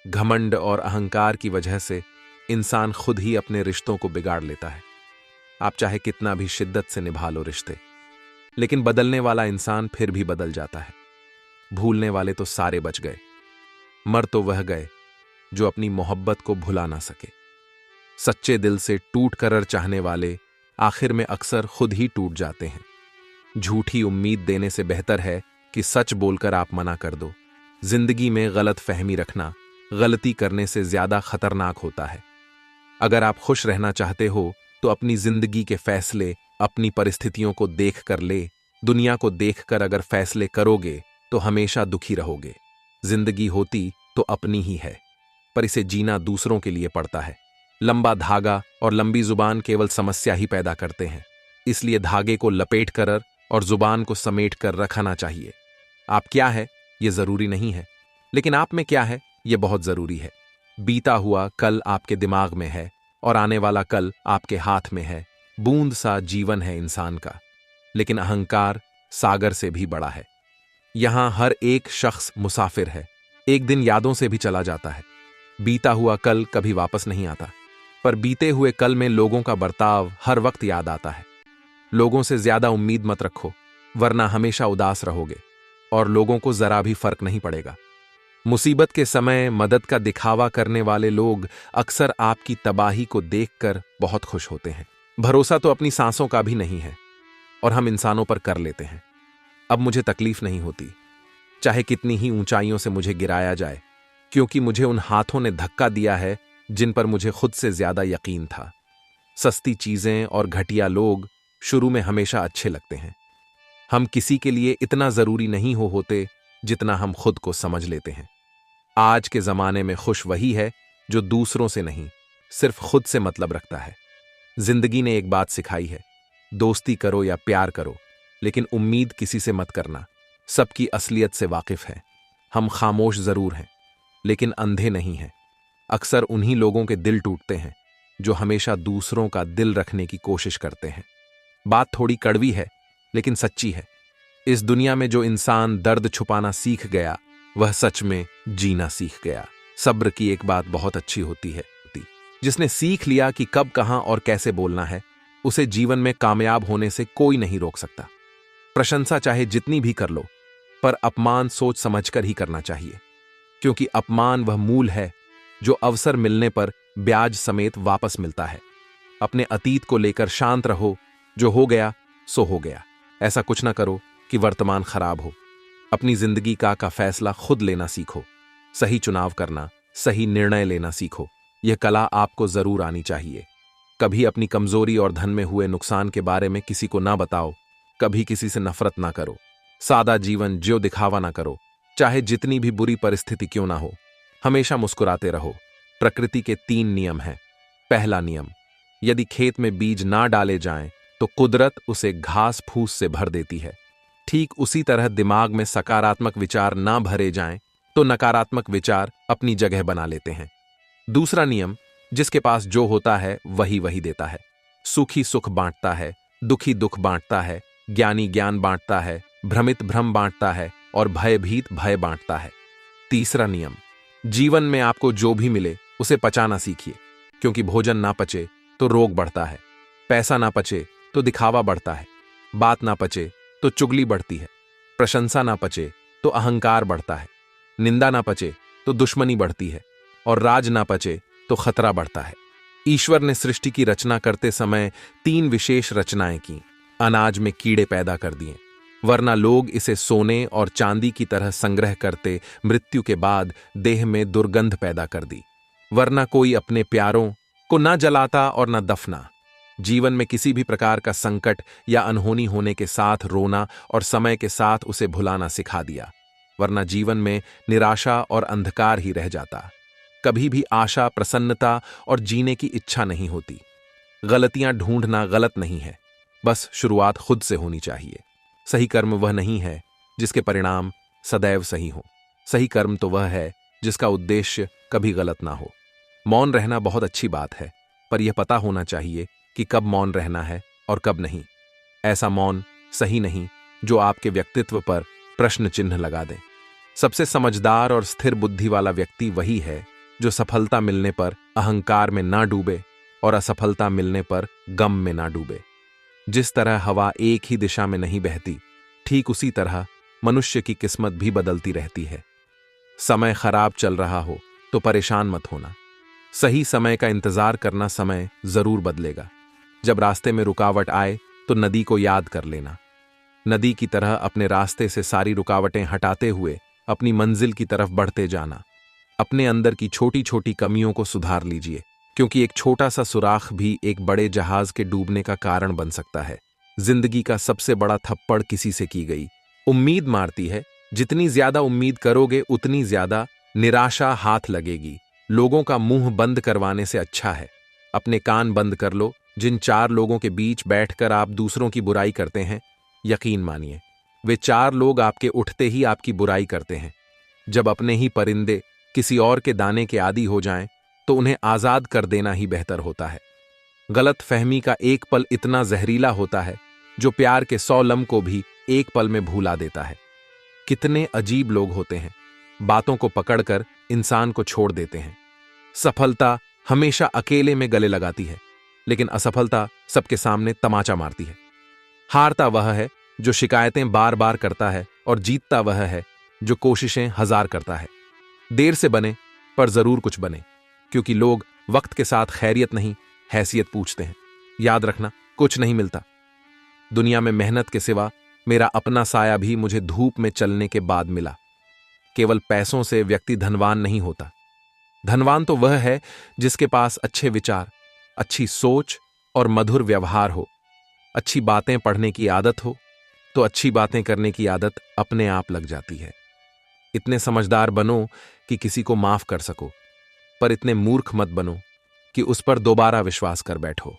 घमंड और अहंकार की वजह से इंसान खुद ही अपने रिश्तों को बिगाड़ लेता है। आप चाहे कितना भी शिद्दत से निभा लो रिश्ते, लेकिन बदलने वाला इंसान फिर भी बदल जाता है। भूलने वाले तो सारे बच गए, मर तो वह गए जो अपनी मोहब्बत को भुला ना सके। सच्चे दिल से टूट कर चाहने वाले आखिर में अक्सर खुद ही टूट जाते हैं। झूठी उम्मीद देने से बेहतर है कि सच बोलकर आप मना कर दो। जिंदगी में गलत फहमी रखना गलती करने से ज्यादा खतरनाक होता है। अगर आप खुश रहना चाहते हो तो अपनी जिंदगी के फैसले अपनी परिस्थितियों को देख कर ले। दुनिया को देखकर अगर फैसले करोगे तो हमेशा दुखी रहोगे। जिंदगी होती तो अपनी ही है, पर इसे जीना दूसरों के लिए पड़ता है। लंबा धागा और लंबी जुबान केवल समस्या ही पैदा करते हैं, इसलिए धागे को लपेट कर और जुबान को समेट कर रखना चाहिए। आप क्या है ये जरूरी नहीं है, लेकिन आप में क्या है ये बहुत जरूरी है। बीता हुआ कल आपके दिमाग में है और आने वाला कल आपके हाथ में है। बूंद सा जीवन है इंसान का, लेकिन अहंकार सागर से भी बड़ा है। यहां हर एक शख्स मुसाफिर है, एक दिन यादों से भी चला जाता है। बीता हुआ कल कभी वापस नहीं आता, पर बीते हुए कल में लोगों का बर्ताव हर वक्त याद आता है। लोगों से ज्यादा उम्मीद मत रखो, वरना हमेशा उदास रहोगे और लोगों को जरा भी फर्क नहीं पड़ेगा। मुसीबत के समय मदद का दिखावा करने वाले लोग अक्सर आपकी तबाही को देखकर बहुत खुश होते हैं। भरोसा तो अपनी सांसों का भी नहीं है और हम इंसानों पर कर लेते हैं। अब मुझे तकलीफ नहीं होती, चाहे कितनी ही ऊंचाइयों से मुझे गिराया जाए, क्योंकि मुझे उन हाथों ने धक्का दिया है जिन पर मुझे खुद से ज्यादा यकीन था। सस्ती चीजें और घटिया लोग शुरू में हमेशा अच्छे लगते हैं। हम किसी के लिए इतना जरूरी नहीं होते जितना हम खुद को समझ लेते हैं। आज के जमाने में खुश वही है जो दूसरों से नहीं, सिर्फ खुद से मतलब रखता है। जिंदगी ने एक बात सिखाई है, दोस्ती करो या प्यार करो, लेकिन उम्मीद किसी से मत करना। सबकी असलियत से वाकिफ है। हम खामोश जरूर हैं, लेकिन अंधे नहीं हैं। अक्सर उन्हीं लोगों के दिल टूटते हैं जो हमेशा दूसरों का दिल रखने की कोशिश करते हैं। बात थोड़ी कड़वी है, लेकिन सच्ची है। इस दुनिया में जो इंसान दर्द छुपाना सीख गया, वह सच में जीना सीख गया। सब्र की एक बात बहुत अच्छी होती है, जिसने सीख लिया कि कब कहां और कैसे बोलना है, उसे जीवन में कामयाब होने से कोई नहीं रोक सकता। प्रशंसा चाहे जितनी भी कर लो, पर अपमान सोच समझकर ही करना चाहिए, क्योंकि अपमान वह मूल है जो अवसर मिलने पर ब्याज समेत वापस मिलता है। अपने अतीत को लेकर शांत रहो, जो हो गया सो हो गया। ऐसा कुछ ना करो कि वर्तमान खराब हो। अपनी जिंदगी का फैसला खुद लेना सीखो। सही चुनाव करना, सही निर्णय लेना सीखो। यह कला आपको जरूर आनी चाहिए। कभी अपनी कमजोरी और धन में हुए नुकसान के बारे में किसी को ना बताओ। कभी किसी से नफरत ना करो। सादा जीवन ज्यो दिखावा ना करो, चाहे जितनी भी बुरी परिस्थिति क्यों ना हो। हमेशा मुस्कुराते रहो। प्रकृति के 3 नियम हैं। पहला नियम, यदि खेत में बीज ना डाले जाएं, तो कुदरत उसे घास फूस से भर देती है। ठीक उसी तरह दिमाग में सकारात्मक विचार ना भरे जाएं, तो नकारात्मक विचार अपनी जगह बना लेते हैं। दूसरा नियम, जिसके पास जो होता है वही वही देता है। सुखी सुख बांटता है, दुखी दुख बांटता है, ज्ञानी ज्ञान बांटता है, भ्रमित भ्रम बांटता है और भयभीत भय बांटता है। तीसरा नियम, जीवन में आपको जो भी मिले उसे पचाना सीखिए, क्योंकि भोजन ना पचे तो रोग बढ़ता है, पैसा ना पचे तो दिखावा बढ़ता है, बात ना पचे तो चुगली बढ़ती है, प्रशंसा ना पचे तो अहंकार बढ़ता है, निंदा ना पचे तो दुश्मनी बढ़ती है और राज ना पचे तो खतरा बढ़ता है। ईश्वर ने सृष्टि की रचना करते समय 3 विशेष रचनाएं की। अनाज में कीड़े पैदा कर दिए, वरना लोग इसे सोने और चांदी की तरह संग्रह करते, मृत्यु के बाद देह में दुर्गंध पैदा कर दी। वरना कोई अपने प्यारों को न जलाता और न दफना। जीवन में किसी भी प्रकार का संकट या अनहोनी होने के साथ रोना और समय के साथ उसे भुलाना सिखा दिया, वरना जीवन में निराशा और अंधकार ही रह जाता। कभी भी आशा, प्रसन्नता और जीने की इच्छा नहीं होती। गलतियां ढूंढना गलत नहीं है, बस शुरुआत खुद से होनी चाहिए। सही कर्म वह नहीं है जिसके परिणाम सदैव सही हो। सही कर्म तो वह है जिसका उद्देश्य कभी गलत ना हो। मौन रहना बहुत अच्छी बात है, पर यह पता होना चाहिए कि कब मौन रहना है और कब नहीं। ऐसा मौन सही नहीं जो आपके व्यक्तित्व पर प्रश्न चिन्ह लगा दे। सबसे समझदार और स्थिर बुद्धि वाला व्यक्ति वही है जो सफलता मिलने पर अहंकार में ना डूबे और असफलता मिलने पर गम में ना डूबे। जिस तरह हवा एक ही दिशा में नहीं बहती, ठीक उसी तरह मनुष्य की किस्मत भी बदलती रहती है। समय खराब चल रहा हो तो परेशान मत होना। सही समय का इंतजार करना, समय जरूर बदलेगा। जब रास्ते में रुकावट आए तो नदी को याद कर लेना। नदी की तरह अपने रास्ते से सारी रुकावटें हटाते हुए अपनी मंजिल की तरफ बढ़ते जाना। अपने अंदर की छोटी छोटी कमियों को सुधार लीजिए, क्योंकि एक छोटा सा सुराख भी एक बड़े जहाज के डूबने का कारण बन सकता है। जिंदगी का सबसे बड़ा थप्पड़ किसी से की गई उम्मीद मारती है। जितनी ज्यादा उम्मीद करोगे उतनी ज्यादा निराशा हाथ लगेगी। लोगों का मुंह बंद करवाने से अच्छा है अपने कान बंद कर लो। जिन 4 लोगों के बीच बैठकर आप दूसरों की बुराई करते हैं, यकीन मानिए वे 4 लोग आपके उठते ही आपकी बुराई करते हैं। जब अपने ही परिंदे किसी और के दाने के आदी हो जाएं, तो उन्हें आजाद कर देना ही बेहतर होता है। गलत फहमी का एक पल इतना जहरीला होता है जो प्यार के 100 लम्ह को भी एक पल में भूला देता है। कितने अजीब लोग होते हैं, बातों को पकड़कर इंसान को छोड़ देते हैं। सफलता हमेशा अकेले में गले लगाती है, लेकिन असफलता सबके सामने तमाचा मारती है। हारता वह है जो शिकायतें बार बार करता है और जीतता वह है जो कोशिशें 1000 करता है। देर से बने पर जरूर कुछ बने, क्योंकि लोग वक्त के साथ खैरियत नहीं हैसियत पूछते हैं। याद रखना, कुछ नहीं मिलता दुनिया में मेहनत के सिवा। मेरा अपना साया भी मुझे धूप में चलने के बाद मिला। केवल पैसों से व्यक्ति धनवान नहीं होता। धनवान तो वह है जिसके पास अच्छे विचार, अच्छी सोच और मधुर व्यवहार हो। अच्छी बातें पढ़ने की आदत हो तो अच्छी बातें करने की आदत अपने आप लग जाती है। इतने समझदार बनो कि किसी को माफ कर सको, पर इतने मूर्ख मत बनो कि उस पर दोबारा विश्वास कर बैठो।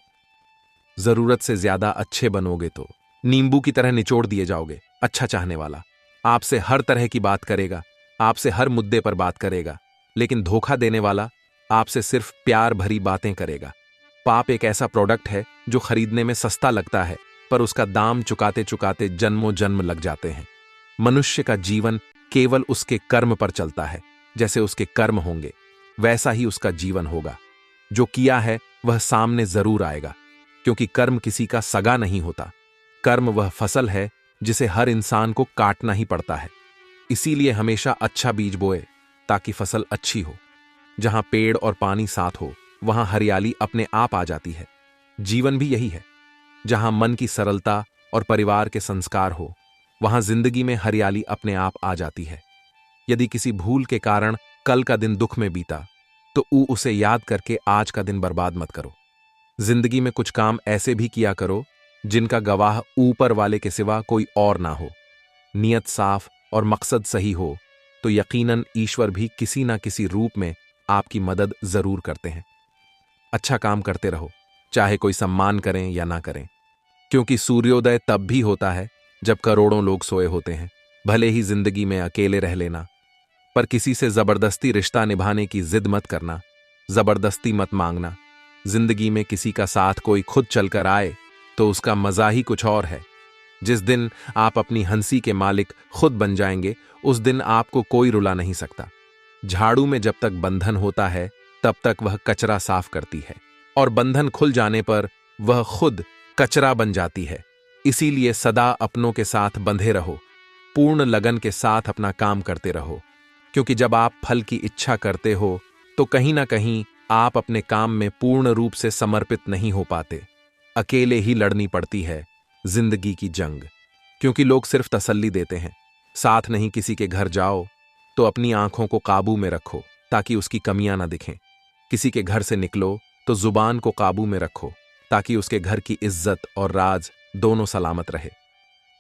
जरूरत से ज्यादा अच्छे बनोगे तो नींबू की तरह निचोड़ दिए जाओगे। अच्छा चाहने वाला आपसे हर तरह की बात करेगा, आपसे हर मुद्दे पर बात करेगा, लेकिन धोखा देने वाला आपसे सिर्फ प्यार भरी बातें करेगा। पाप एक ऐसा प्रोडक्ट है जो खरीदने में सस्ता लगता है, पर उसका दाम चुकाते चुकाते जन्मों जन्म लग जाते हैं। मनुष्य का जीवन केवल उसके कर्म पर चलता है। जैसे उसके कर्म होंगे वैसा ही उसका जीवन होगा। जो किया है वह सामने जरूर आएगा, क्योंकि कर्म किसी का सगा नहीं होता। कर्म वह फसल है जिसे हर इंसान को काटना ही पड़ता है। इसीलिए हमेशा अच्छा बीज बोए ताकि फसल अच्छी हो। जहां पेड़ और पानी साथ हो वहां हरियाली अपने आप आ जाती है। जीवन भी यही है। जहां मन की सरलता और परिवार के संस्कार हो वहां जिंदगी में हरियाली अपने आप आ जाती है। यदि किसी भूल के कारण कल का दिन दुख में बीता तो उसे याद करके आज का दिन बर्बाद मत करो। जिंदगी में कुछ काम ऐसे भी किया करो जिनका गवाह ऊपर वाले के सिवा कोई और ना हो। नियत साफ और मकसद सही हो तो यकीनन ईश्वर भी किसी ना किसी रूप में आपकी मदद जरूर करते हैं। अच्छा काम करते रहो, चाहे कोई सम्मान करें या ना करें, क्योंकि सूर्योदय तब भी होता है जब करोड़ों लोग सोए होते हैं। भले ही जिंदगी में अकेले रह लेना, पर किसी से जबरदस्ती रिश्ता निभाने की जिद मत करना, जबरदस्ती मत मांगना। जिंदगी में किसी का साथ कोई खुद चलकर आए तो उसका मजा ही कुछ और है। जिस दिन आप अपनी हंसी के मालिक खुद बन जाएंगे, उस दिन आपको कोई रुला नहीं सकता। झाड़ू में जब तक बंधन होता है तब तक वह कचरा साफ करती है, और बंधन खुल जाने पर वह खुद कचरा बन जाती है। इसीलिए सदा अपनों के साथ बंधे रहो, पूर्ण लगन के साथ अपना काम करते रहो, क्योंकि जब आप फल की इच्छा करते हो तो कहीं ना कहीं आप अपने काम में पूर्ण रूप से समर्पित नहीं हो पाते। अकेले ही लड़नी पड़ती है जिंदगी की जंग, क्योंकि लोग सिर्फ तसल्ली देते हैं। साथ नहीं किसी के घर जाओ तो अपनी आंखों को काबू में रखो ताकि उसकी कमियां ना दिखें। किसी के घर से निकलो तो जुबान को काबू में रखो ताकि उसके घर की इज्जत और राज दोनों सलामत रहे।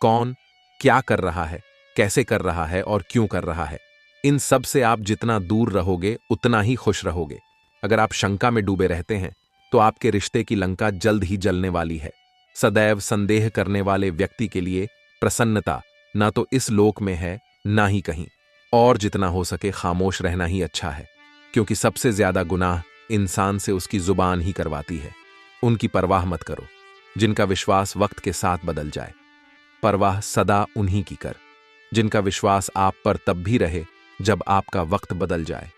कौन क्या कर रहा है, कैसे कर रहा है और क्यों कर रहा है, इन सब से आप जितना दूर रहोगे उतना ही खुश रहोगे। अगर आप शंका में डूबे रहते हैं तो आपके रिश्ते की लंका जल्द ही जलने वाली है। सदैव संदेह करने वाले व्यक्ति के लिए प्रसन्नता ना तो इस लोक में है ना ही कहीं, और जितना हो सके खामोश रहना ही अच्छा है, क्योंकि सबसे ज्यादा गुनाह इंसान से उसकी जुबान ही करवाती है। उनकी परवाह मत करो जिनका विश्वास वक्त के साथ बदल जाए, परवाह सदा उन्हीं की कर जिनका विश्वास आप पर तब भी रहे जब आपका वक्त बदल जाए।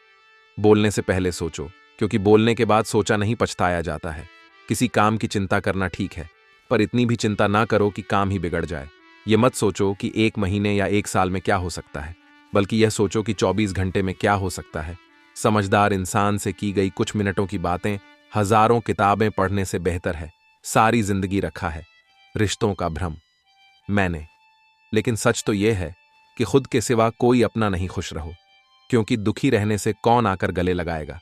बोलने से पहले सोचो, क्योंकि बोलने के बाद सोचा नहीं पछताया जाता है। किसी काम की चिंता करना ठीक है, पर इतनी भी चिंता ना करो कि काम ही बिगड़ जाए। यह मत सोचो कि 1 महीने या 1 साल में क्या हो सकता है, बल्कि यह सोचो कि 24 घंटे में क्या हो सकता है। समझदार इंसान से की गई कुछ मिनटों की बातें हजारों किताबें पढ़ने से बेहतर है। सारी जिंदगी रखा है रिश्तों का भ्रम मैंने, लेकिन सच तो यह है कि खुद के सिवा कोई अपना नहीं खुश रहो, क्योंकि दुखी रहने से कौन आकर गले लगाएगा।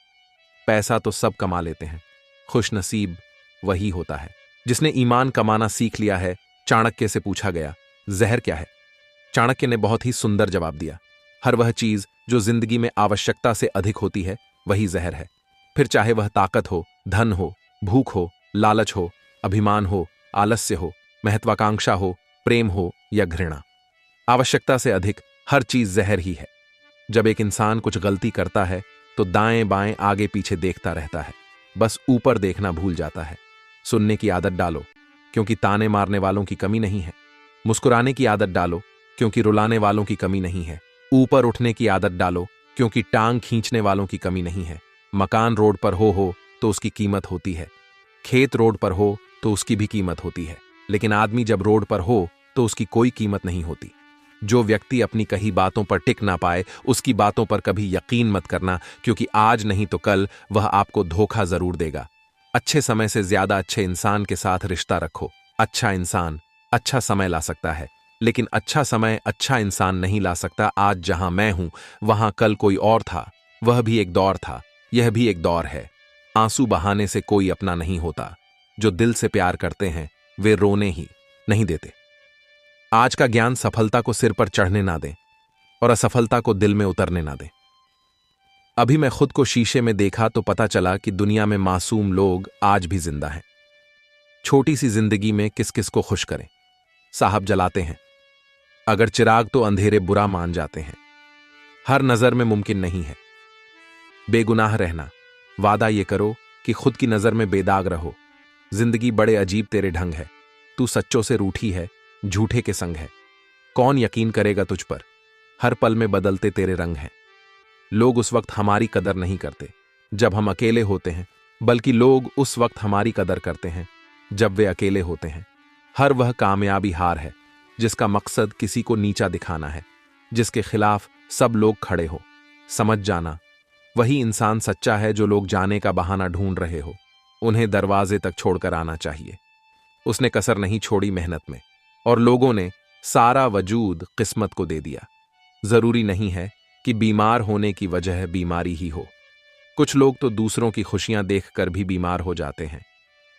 पैसा तो सब कमा लेते हैं, खुश नसीब वही होता है जिसने ईमान कमाना सीख लिया है। चाणक्य से पूछा गया, जहर क्या है? चाणक्य ने बहुत ही सुंदर जवाब दिया, हर वह चीज जो जिंदगी में आवश्यकता से अधिक होती है वही जहर है। फिर चाहे वह ताकत हो, धन हो, भूख हो, लालच हो, अभिमान हो, आलस्य हो, महत्वाकांक्षा हो, प्रेम हो या घृणा, आवश्यकता से अधिक हर चीज जहर ही है। जब एक इंसान कुछ गलती करता है तो दाएं बाएं आगे पीछे देखता रहता है, बस ऊपर देखना भूल जाता है। सुनने की आदत डालो, क्योंकि ताने मारने वालों की कमी नहीं है। मुस्कुराने की आदत डालो, क्योंकि रुलाने वालों की कमी नहीं है। ऊपर उठने की आदत डालो, क्योंकि टांग खींचने वालों की कमी नहीं है। मकान रोड पर हो तो उसकी कीमत होती है, खेत रोड पर हो तो उसकी भी कीमत होती है, लेकिन आदमी जब रोड पर हो तो उसकी कोई कीमत नहीं होती। जो व्यक्ति अपनी कही बातों पर टिक ना पाए उसकी बातों पर कभी यकीन मत करना, क्योंकि आज नहीं तो कल वह आपको धोखा जरूर देगा। अच्छे समय से ज्यादा अच्छे इंसान के साथ रिश्ता रखो। अच्छा इंसान अच्छा समय ला सकता है, लेकिन अच्छा समय अच्छा इंसान नहीं ला सकता। आज जहां मैं हूं वहां कल कोई और था, वह भी एक दौर था, यह भी एक दौर है। आंसू बहाने से कोई अपना नहीं होता। जो दिल से प्यार करते हैं वे रोने ही नहीं देते। आज का ज्ञान सफलता को सिर पर चढ़ने ना दें और असफलता को दिल में उतरने ना दें। अभी मैं खुद को शीशे में देखा तो पता चला कि दुनिया में मासूम लोग आज भी जिंदा हैं। छोटी सी जिंदगी में किस किस को खुश करें। साहब जलाते हैं, अगर चिराग तो अंधेरे बुरा मान जाते हैं। हर नजर में मुमकिन नहीं है बेगुनाह रहना। वादा ये करो कि खुद की नजर में बेदाग रहो। जिंदगी बड़े अजीब तेरे ढंग है, तू सच्चों से रूठी है, झूठे के संग है। कौन यकीन करेगा तुझ पर, हर पल में बदलते तेरे रंग हैं। लोग उस वक्त हमारी कदर नहीं करते जब हम अकेले होते हैं, बल्कि लोग उस वक्त हमारी कदर करते हैं जब वे अकेले होते हैं। हर वह कामयाबी हार है जिसका मकसद किसी को नीचा दिखाना है, जिसके खिलाफ सब लोग खड़े हो। समझ जाना, वही इंसान सच्चा है जो लोग जाने का बहाना ढूंढ रहे हो। उन्हें दरवाजे तक छोड़कर आना चाहिए। उसने कसर नहीं छोड़ी मेहनत में, और लोगों ने सारा वजूद किस्मत को दे दिया। जरूरी नहीं है कि बीमार होने की वजह बीमारी ही हो। कुछ लोग तो दूसरों की खुशियां देखकर भी बीमार हो जाते हैं।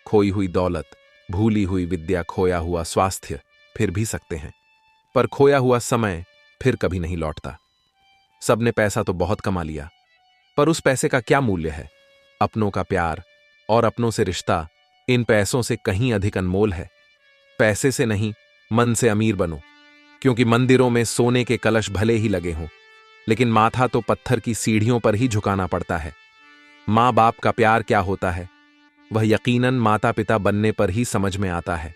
खोई हुई दौलत, भूली हुई विद्या, खोया हुआ स्वास्थ्य फिर भी सकते हैं, पर खोया हुआ समय फिर कभी नहीं लौटता। सबने पैसा तो बहुत कमा लिया, पर उस पैसे का क्या मूल्य है? अपनों का प्यार और अपनों से रिश्ता इन पैसों से कहीं अधिक अनमोल है। पैसे से नहीं, मन से अमीर बनो, क्योंकि मंदिरों में सोने के कलश भले ही लगे हों, लेकिन माथा तो पत्थर की सीढ़ियों पर ही झुकाना पड़ता है। माँ बाप का प्यार क्या होता है, वह यकीनन माता पिता बनने पर ही समझ में आता है।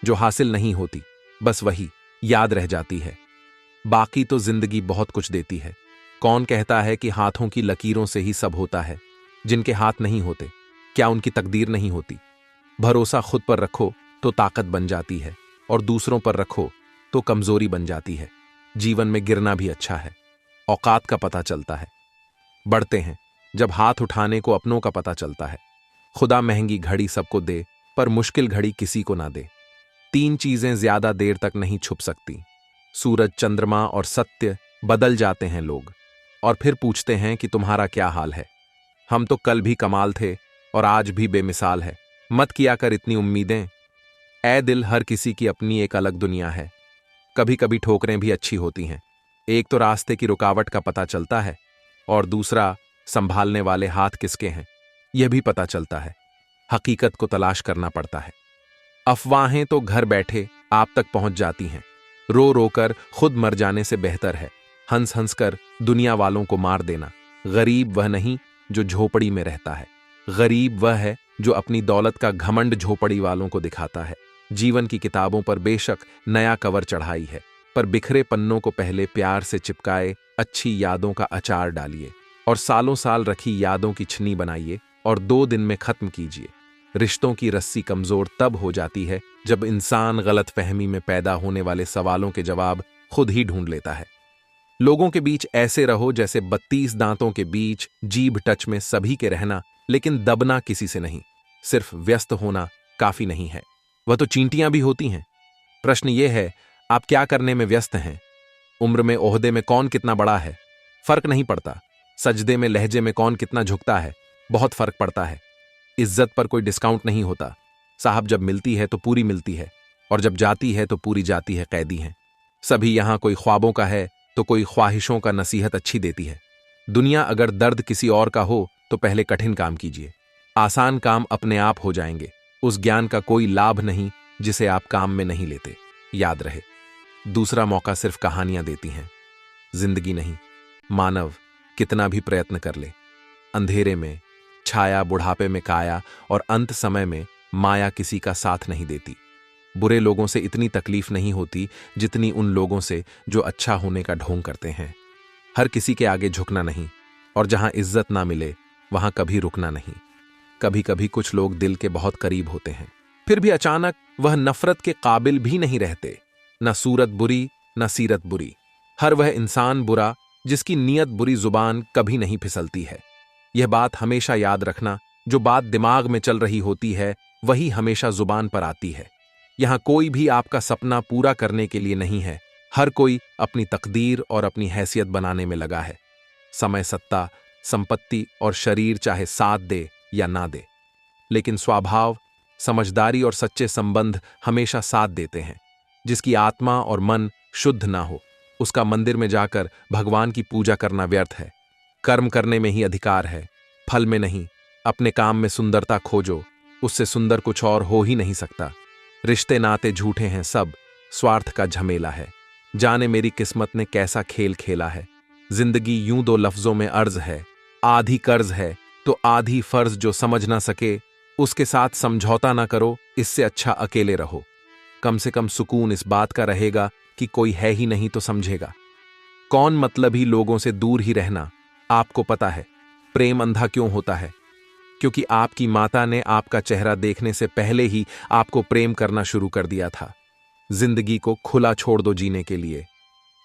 जो हासिल नहीं होती, बस वही याद रह जाती है। बाकी तो जिंदगी बहुत कुछ देती है। कौन कहता है कि हाथों की लकीरों से ही सब होता है? जिनके हाथ नहीं होते, क्या उनकी तकदीर नहीं होती? भरोसा खुद पर रखो तो ताकत बन जाती है, और दूसरों पर रखो तो कमजोरी बन जाती है। जीवन में गिरना भी अच्छा है, औकात का पता चलता है। बढ़ते हैं जब हाथ उठाने को अपनों का पता चलता है। खुदा महंगी घड़ी सबको दे, पर मुश्किल घड़ी किसी को ना दे। 3 चीजें ज्यादा देर तक नहीं छुप सकती, सूरज, चंद्रमा और सत्य। बदल जाते हैं लोग और फिर पूछते हैं कि तुम्हारा क्या हाल है। हम तो कल भी कमाल थे और आज भी बेमिसाल है। मत किया कर इतनी उम्मीदें। ऐ दिल, हर किसी की अपनी एक अलग दुनिया है। कभी कभी ठोकरें भी अच्छी होती हैं। एक तो रास्ते की रुकावट का पता चलता है, और दूसरा संभालने वाले हाथ किसके हैं यह भी पता चलता है। हकीकत को तलाश करना पड़ता है। अफवाहें तो घर बैठे आप तक पहुंच जाती हैं। रो रोकर खुद मर जाने से बेहतर है हंस हंस कर दुनिया वालों को मार देना। गरीब वह नहीं जो झोपड़ी में रहता है, गरीब वह है जो अपनी दौलत का घमंड झोपड़ी वालों को दिखाता है। जीवन की किताबों पर बेशक नया कवर चढ़ाई है, पर बिखरे पन्नों को पहले प्यार से चिपकाए अच्छी यादों का अचार डालिए, और सालों साल रखी यादों की छन्नी बनाइए और 2 दिन में खत्म कीजिए। रिश्तों की रस्सी कमजोर तब हो जाती है जब इंसान गलतफहमी में पैदा होने वाले सवालों के जवाब खुद ही ढूंढ लेता है। लोगों के बीच ऐसे रहो जैसे 32 दांतों के बीच जीभ टच में सभी के रहना, लेकिन दबना किसी से नहीं। सिर्फ व्यस्त होना काफी नहीं है, वह तो चींटियां भी होती हैं। प्रश्न यह है, आप क्या करने में व्यस्त हैं? उम्र में, ओहदे में कौन कितना बड़ा है, फर्क नहीं पड़ता। सजदे में, लहजे में कौन कितना झुकता है, बहुत फर्क पड़ता है। इज्जत पर कोई डिस्काउंट नहीं होता। साहब, जब मिलती है तो पूरी मिलती है, और जब जाती है तो पूरी जाती है। कैदी हैं सभी यहां, कोई ख्वाबों का है तो कोई ख्वाहिशों का नसीहत अच्छी देती है। दुनिया अगर दर्द किसी और का हो तो पहले कठिन काम कीजिए, आसान काम अपने आप हो जाएंगे। उस ज्ञान का कोई लाभ नहीं जिसे आप काम में नहीं लेते। याद रहे, दूसरा मौका सिर्फ कहानियां देती हैं, जिंदगी नहीं। मानव कितना भी प्रयत्न कर ले, अंधेरे में छाया, बुढ़ापे में काया, और अंत समय में माया किसी का साथ नहीं देती। बुरे लोगों से इतनी तकलीफ नहीं होती जितनी उन लोगों से जो अच्छा होने का ढोंग करते हैं। हर किसी के आगे झुकना नहीं, और जहां इज्जत ना मिले वहां कभी रुकना नहीं। कभी कभी कुछ लोग दिल के बहुत करीब होते हैं, फिर भी अचानक वह नफरत के काबिल भी नहीं रहते। न सूरत बुरी, न सीरत बुरी। हर वह इंसान बुरा जिसकी नीयत बुरी, जुबान कभी नहीं फिसलती है। यह बात हमेशा याद रखना, जो बात दिमाग में चल रही होती है वही हमेशा जुबान पर आती है। यहां कोई भी आपका सपना पूरा करने के लिए नहीं है। हर कोई अपनी तकदीर और अपनी हैसियत बनाने में लगा है। समय, सत्ता, संपत्ति और शरीर चाहे साथ दे या ना दे, लेकिन स्वभाव, समझदारी और सच्चे संबंध हमेशा साथ देते हैं। जिसकी आत्मा और मन शुद्ध ना हो, उसका मंदिर में जाकर भगवान की पूजा करना व्यर्थ है। कर्म करने में ही अधिकार है, फल में नहीं। अपने काम में सुंदरता खोजो, उससे सुंदर कुछ और हो ही नहीं सकता। रिश्ते नाते झूठे हैं सब, स्वार्थ का झमेला है। जाने मेरी किस्मत ने कैसा खेल खेला है। जिंदगी यूं 2 लफ्जों में अर्ज है, आधी कर्ज है तो आधी फर्ज। जो समझ ना सके उसके साथ समझौता ना करो, इससे अच्छा अकेले रहो। कम से कम सुकून इस बात का रहेगा कि कोई है ही नहीं तो समझेगा। कौन मतलबी लोगों से दूर ही रहना। आपको पता है प्रेम अंधा क्यों होता है? क्योंकि आपकी माता ने आपका चेहरा देखने से पहले ही आपको प्रेम करना शुरू कर दिया था। जिंदगी को खुला छोड़ दो जीने के लिए।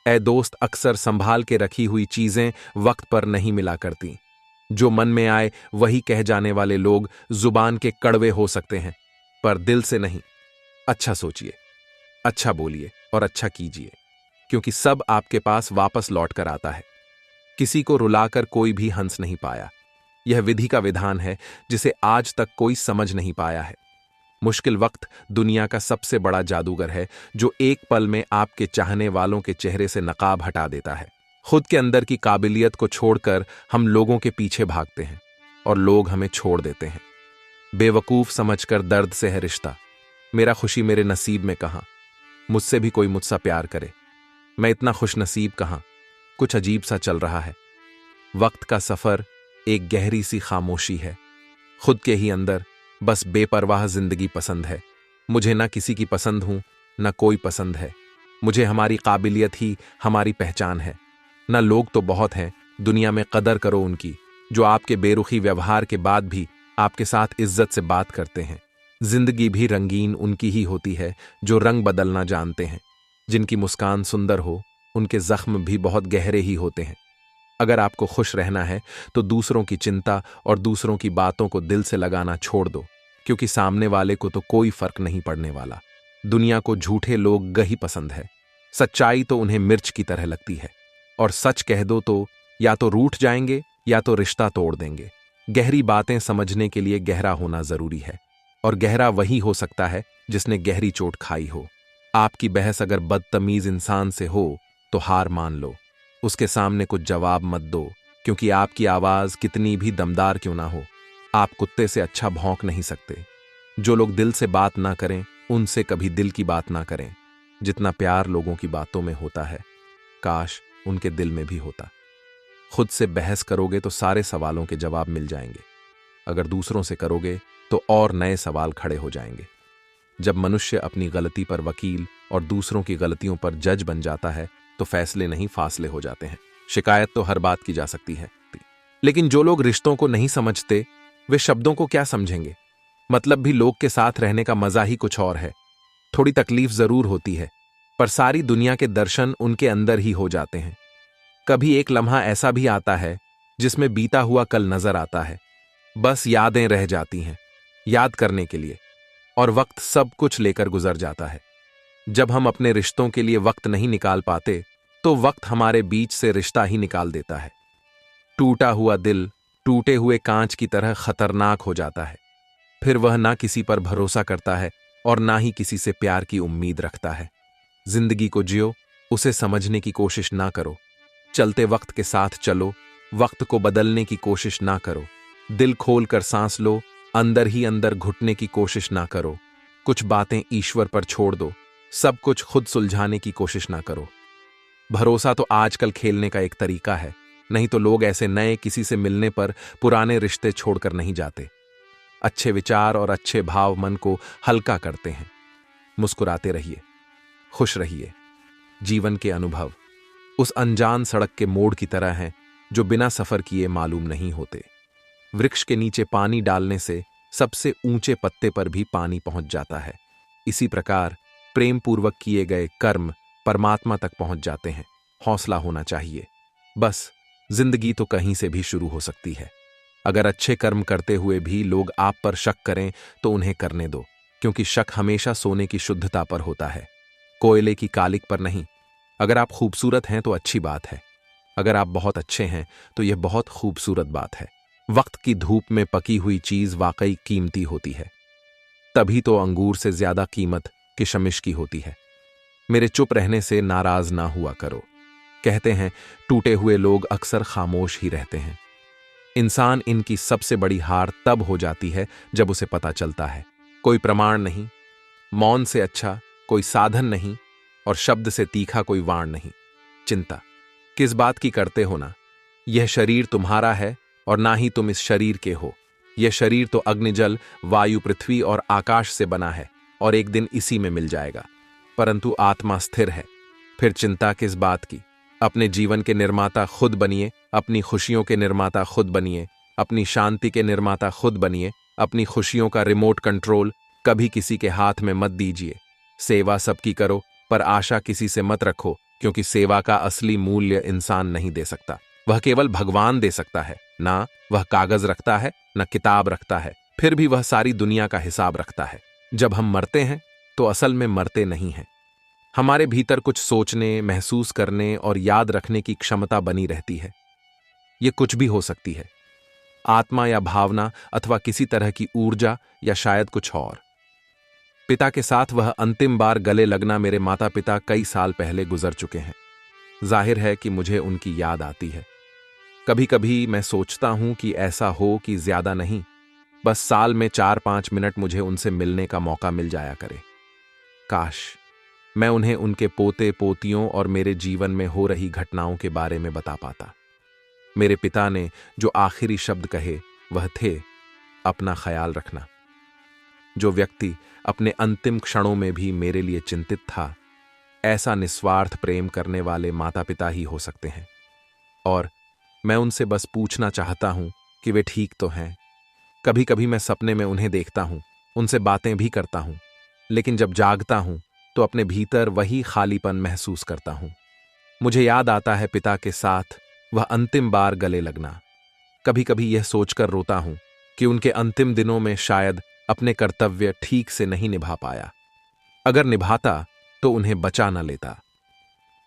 ऐ दोस्त, अक्सर संभाल के रखी हुई चीजें वक्त पर नहीं मिला करती। जो मन में आए वही कह जाने वाले लोग जुबान के कड़वे हो सकते हैं, पर दिल से नहीं। अच्छा सोचिए, अच्छा बोलिए और अच्छा कीजिए, क्योंकि सब आपके पास वापस लौट कर आता है। किसी को रुलाकर कोई भी हंस नहीं पाया। यह विधि का विधान है जिसे आज तक कोई समझ नहीं पाया है। मुश्किल वक्त दुनिया का सबसे बड़ा जादूगर है, जो एक पल में आपके चाहने वालों के चेहरे से नकाब हटा देता है। खुद के अंदर की काबिलियत को छोड़कर हम लोगों के पीछे भागते हैं और लोग हमें छोड़ देते हैं। बेवकूफ समझकर दर्द से है रिश्ता। मेरा खुशी मेरे नसीब में कहाँ, मुझसे भी कोई मुझसा प्यार करे। मैं इतना खुशनसीब कहाँ, कुछ अजीब सा चल रहा है। वक्त का सफर एक गहरी सी खामोशी है, खुद के ही अंदर बस बेपरवाह जिंदगी पसंद है। मुझे ना किसी की पसंद हूं, ना कोई पसंद है। मुझे हमारी काबिलियत ही हमारी पहचान है। ना लोग तो बहुत हैं, दुनिया में कदर करो उनकी, जो आपके बेरुखी व्यवहार के बाद भी आपके साथ इज्जत से बात करते हैं। जिंदगी भी रंगीन उनकी ही होती है जो रंग बदलना जानते हैं। जिनकी मुस्कान सुंदर हो, उनके जख्म भी बहुत गहरे ही होते हैं। अगर आपको खुश रहना है तो दूसरों की चिंता और दूसरों की बातों को दिल से लगाना छोड़ दो, क्योंकि सामने वाले को तो कोई फर्क नहीं पड़ने वाला। दुनिया को झूठे लोग गही पसंद है, सच्चाई तो उन्हें मिर्च की तरह लगती है। और सच कह दो तो या तो रूठ जाएंगे या तो रिश्ता तोड़ देंगे। गहरी बातें समझने के लिए गहरा होना जरूरी है, और गहरा वही हो सकता है जिसने गहरी चोट खाई हो। आपकी बहस अगर बदतमीज इंसान से हो तो हार मान लो, उसके सामने कुछ जवाब मत दो, क्योंकि आपकी आवाज कितनी भी दमदार क्यों ना हो, आप कुत्ते से अच्छा भौंक नहीं सकते। जो लोग दिल से बात ना करें उनसे कभी दिल की बात ना करें। जितना प्यार लोगों की बातों में होता है, काश उनके दिल में भी होता। खुद से बहस करोगे तो सारे सवालों के जवाब मिल जाएंगे, अगर दूसरों से करोगे तो और नए सवाल खड़े हो जाएंगे। जब मनुष्य अपनी गलती पर वकील और दूसरों की गलतियों पर जज बन जाता है तो फैसले नहीं फासले हो जाते हैं। शिकायत तो हर बात की जा सकती है, लेकिन जो लोग रिश्तों को नहीं समझते वे शब्दों को क्या समझेंगे। मतलब भी लोग के साथ रहने का मजा ही कुछ और है। थोड़ी तकलीफ जरूर होती है, पर सारी दुनिया के दर्शन उनके अंदर ही हो जाते हैं। कभी एक लम्हा ऐसा भी आता है जिसमें बीता हुआ कल नजर आता है, बस यादें रह जाती हैं याद करने के लिए, और वक्त सब कुछ लेकर गुजर जाता है। जब हम अपने रिश्तों के लिए वक्त नहीं निकाल पाते तो वक्त हमारे बीच से रिश्ता ही निकाल देता है। टूटा हुआ दिल टूटे हुए कांच की तरह खतरनाक हो जाता है। फिर वह ना किसी पर भरोसा करता है और ना ही किसी से प्यार की उम्मीद रखता है। जिंदगी को जियो, उसे समझने की कोशिश ना करो। चलते वक्त के साथ चलो, वक्त को बदलने की कोशिश ना करो। दिल खोल कर सांस लो, अंदर ही अंदर घुटने की कोशिश ना करो। कुछ बातें ईश्वर पर छोड़ दो, सब कुछ खुद सुलझाने की कोशिश ना करो। भरोसा तो आजकल खेलने का एक तरीका है, नहीं तो लोग ऐसे नए किसी से मिलने पर पुराने रिश्ते छोड़कर नहीं जाते। अच्छे विचार और अच्छे भाव मन को हल्का करते हैं। मुस्कुराते रहिए, खुश रहिए। जीवन के अनुभव उस अनजान सड़क के मोड़ की तरह हैं जो बिना सफर किए मालूम नहीं होते। वृक्ष के नीचे पानी डालने से सबसे ऊंचे पत्ते पर भी पानी पहुंच जाता है। इसी प्रकार प्रेम पूर्वक किए गए कर्म परमात्मा तक पहुंच जाते हैं। हौसला होना चाहिए। बस जिंदगी तो कहीं से भी शुरू हो सकती है। अगर अच्छे कर्म करते हुए भी लोग आप पर शक करें तो उन्हें करने दो, क्योंकि शक हमेशा सोने की शुद्धता पर होता है, कोयले की कालिक पर नहीं। अगर आप खूबसूरत हैं तो अच्छी बात है, अगर आप बहुत अच्छे हैं तो यह बहुत खूबसूरत बात है। वक्त की धूप में पकी हुई चीज वाकई कीमती होती है, तभी तो अंगूर से ज्यादा कीमत किशमिश की होती है। मेरे चुप रहने से नाराज ना हुआ करो। कहते हैं टूटे हुए लोग अक्सर खामोश ही रहते हैं। इंसान इनकी सबसे बड़ी हार तब हो जाती है जब उसे पता चलता है कोई प्रमाण नहीं, मौन से अच्छा कोई साधन नहीं, और शब्द से तीखा कोई वाण नहीं। चिंता किस बात की करते हो ना? यह शरीर तुम्हारा है और ना ही तुम इस शरीर के हो। यह शरीर तो अग्नि जल वायु पृथ्वी और आकाश से बना है और एक दिन इसी में मिल जाएगा, परंतु आत्मा स्थिर है। फिर चिंता किस बात की? अपने जीवन के निर्माता खुद बनिए, अपनी खुशियों के निर्माता खुद बनिए, अपनी शांति के निर्माता खुद बनिए। अपनी खुशियों का रिमोट कंट्रोल कभी किसी के हाथ में मत दीजिए। सेवा सबकी करो, पर आशा किसी से मत रखो, क्योंकि सेवा का असली मूल्य इंसान नहीं दे सकता, वह केवल भगवान दे सकता है। ना वह कागज रखता है, न किताब रखता है, फिर भी वह सारी दुनिया का हिसाब रखता है। जब हम मरते हैं तो असल में मरते नहीं हैं, हमारे भीतर कुछ सोचने, महसूस करने और याद रखने की क्षमता बनी रहती है। यह कुछ भी हो सकती है, आत्मा या भावना, अथवा किसी तरह की ऊर्जा, या शायद कुछ और। पिता के साथ वह अंतिम बार गले लगना मेरे माता पिता कई साल पहले गुजर चुके हैं। जाहिर है कि मुझे उनकी याद आती है। कभी कभी मैं सोचता हूं कि ऐसा हो कि ज्यादा नहीं, बस साल में 4-5 मिनट मुझे उनसे मिलने का मौका मिल जाया करे। काश मैं उन्हें उनके पोते पोतियों और मेरे जीवन में हो रही घटनाओं के बारे में बता पाता। मेरे पिता ने जो आखिरी शब्द कहे वह थे, अपना ख्याल रखना। जो व्यक्ति अपने अंतिम क्षणों में भी मेरे लिए चिंतित था, ऐसा निस्वार्थ प्रेम करने वाले माता पिता ही हो सकते हैं। और मैं उनसे बस पूछना चाहता हूं कि वे ठीक तो हैं। कभी कभी मैं सपने में उन्हें देखता हूं, उनसे बातें भी करता हूं, लेकिन जब जागता हूं तो अपने भीतर वही खालीपन महसूस करता हूं। मुझे याद आता है पिता के साथ वह अंतिम बार गले लगना। कभी कभी यह सोचकर रोता हूं कि उनके अंतिम दिनों में शायद अपने कर्तव्य ठीक से नहीं निभा पाया। अगर निभाता तो उन्हें बचा न लेता।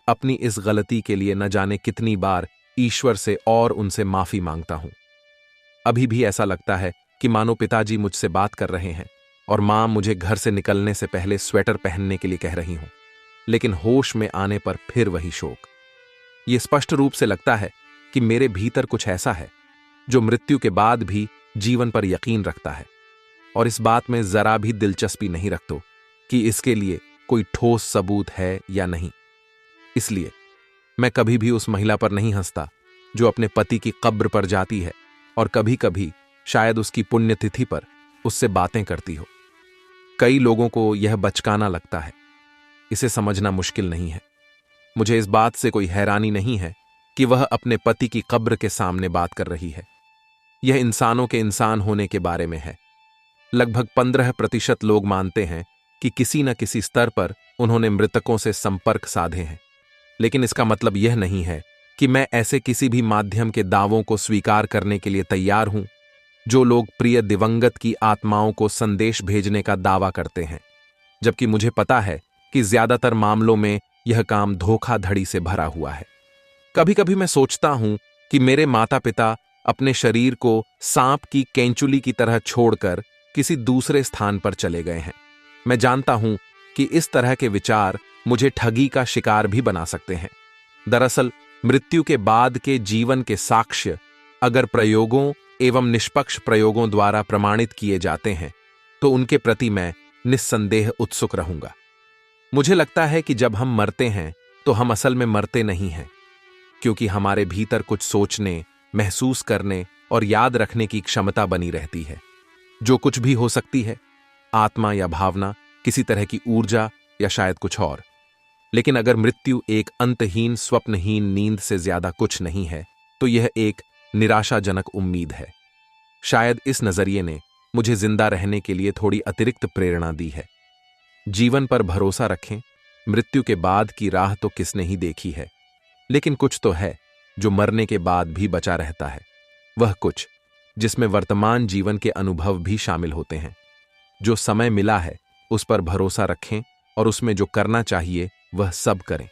अपनी इस गलती के लिए न जाने कितनी बार ईश्वर से और उनसे माफी मांगता हूं। अभी भी ऐसा लगता है कि मानो पिताजी मुझसे बात कर रहे हैं और मां मुझे घर से निकलने से पहले स्वेटर पहनने के लिए कह रही हूं, लेकिन होश में आने पर फिर वही शोक। यह स्पष्ट रूप से लगता है कि मेरे भीतर कुछ ऐसा है जो मृत्यु के बाद भी जीवन पर यकीन रखता है और इस बात में जरा भी दिलचस्पी नहीं रखता कि इसके लिए कोई ठोस सबूत है या नहीं। इसलिए मैं कभी भी उस महिला पर नहीं हंसता जो अपने पति की कब्र पर जाती है और कभी कभी शायद उसकी पुण्यतिथि पर उससे बातें करती हो। कई लोगों को यह बचकाना लगता है, इसे समझना मुश्किल नहीं है। मुझे इस बात से कोई हैरानी नहीं है कि वह अपने पति की कब्र के सामने बात कर रही है। यह इंसानों के इंसान होने के बारे में है। लगभग 15% लोग मानते हैं कि किसी न किसी स्तर पर उन्होंने मृतकों से संपर्क साधे हैं, लेकिन इसका मतलब यह नहीं है कि मैं ऐसे किसी भी माध्यम के दावों को स्वीकार करने के लिए तैयार हूं जो लोग प्रिय दिवंगत की आत्माओं को संदेश भेजने का दावा करते हैं, जबकि मुझे पता है कि ज्यादातर मामलों में यह काम धोखाधड़ी से भरा हुआ है। कभी कभी मैं सोचता हूं कि मेरे माता पिता अपने शरीर को सांप की केंचुली की तरह छोड़कर किसी दूसरे स्थान पर चले गए हैं। मैं जानता हूं कि इस तरह के विचार मुझे ठगी का शिकार भी बना सकते हैं। दरअसल मृत्यु के बाद के जीवन के साक्ष्य अगर प्रयोगों एवं निष्पक्ष प्रयोगों द्वारा प्रमाणित किए जाते हैं तो उनके प्रति मैं निस्संदेह उत्सुक रहूंगा। मुझे लगता है कि जब हम मरते हैं तो हम असल में मरते नहीं हैं, क्योंकि हमारे भीतर कुछ सोचने, महसूस करने और याद रखने की क्षमता बनी रहती है, जो कुछ भी हो सकती है, आत्मा या भावना, किसी तरह की ऊर्जा या शायद कुछ और। लेकिन अगर मृत्यु एक अंतहीन स्वप्नहीन नींद से ज्यादा कुछ नहीं है तो यह एक निराशाजनक उम्मीद है। शायद इस नजरिए ने मुझे जिंदा रहने के लिए थोड़ी अतिरिक्त प्रेरणा दी है। जीवन पर भरोसा रखें। मृत्यु के बाद की राह तो किसने ही देखी है, लेकिन कुछ तो है जो मरने के बाद भी बचा रहता है। वह कुछ जिसमें वर्तमान जीवन के अनुभव भी शामिल होते हैं। जो समय मिला है उस पर भरोसा रखें और उसमें जो करना चाहिए वह सब करें।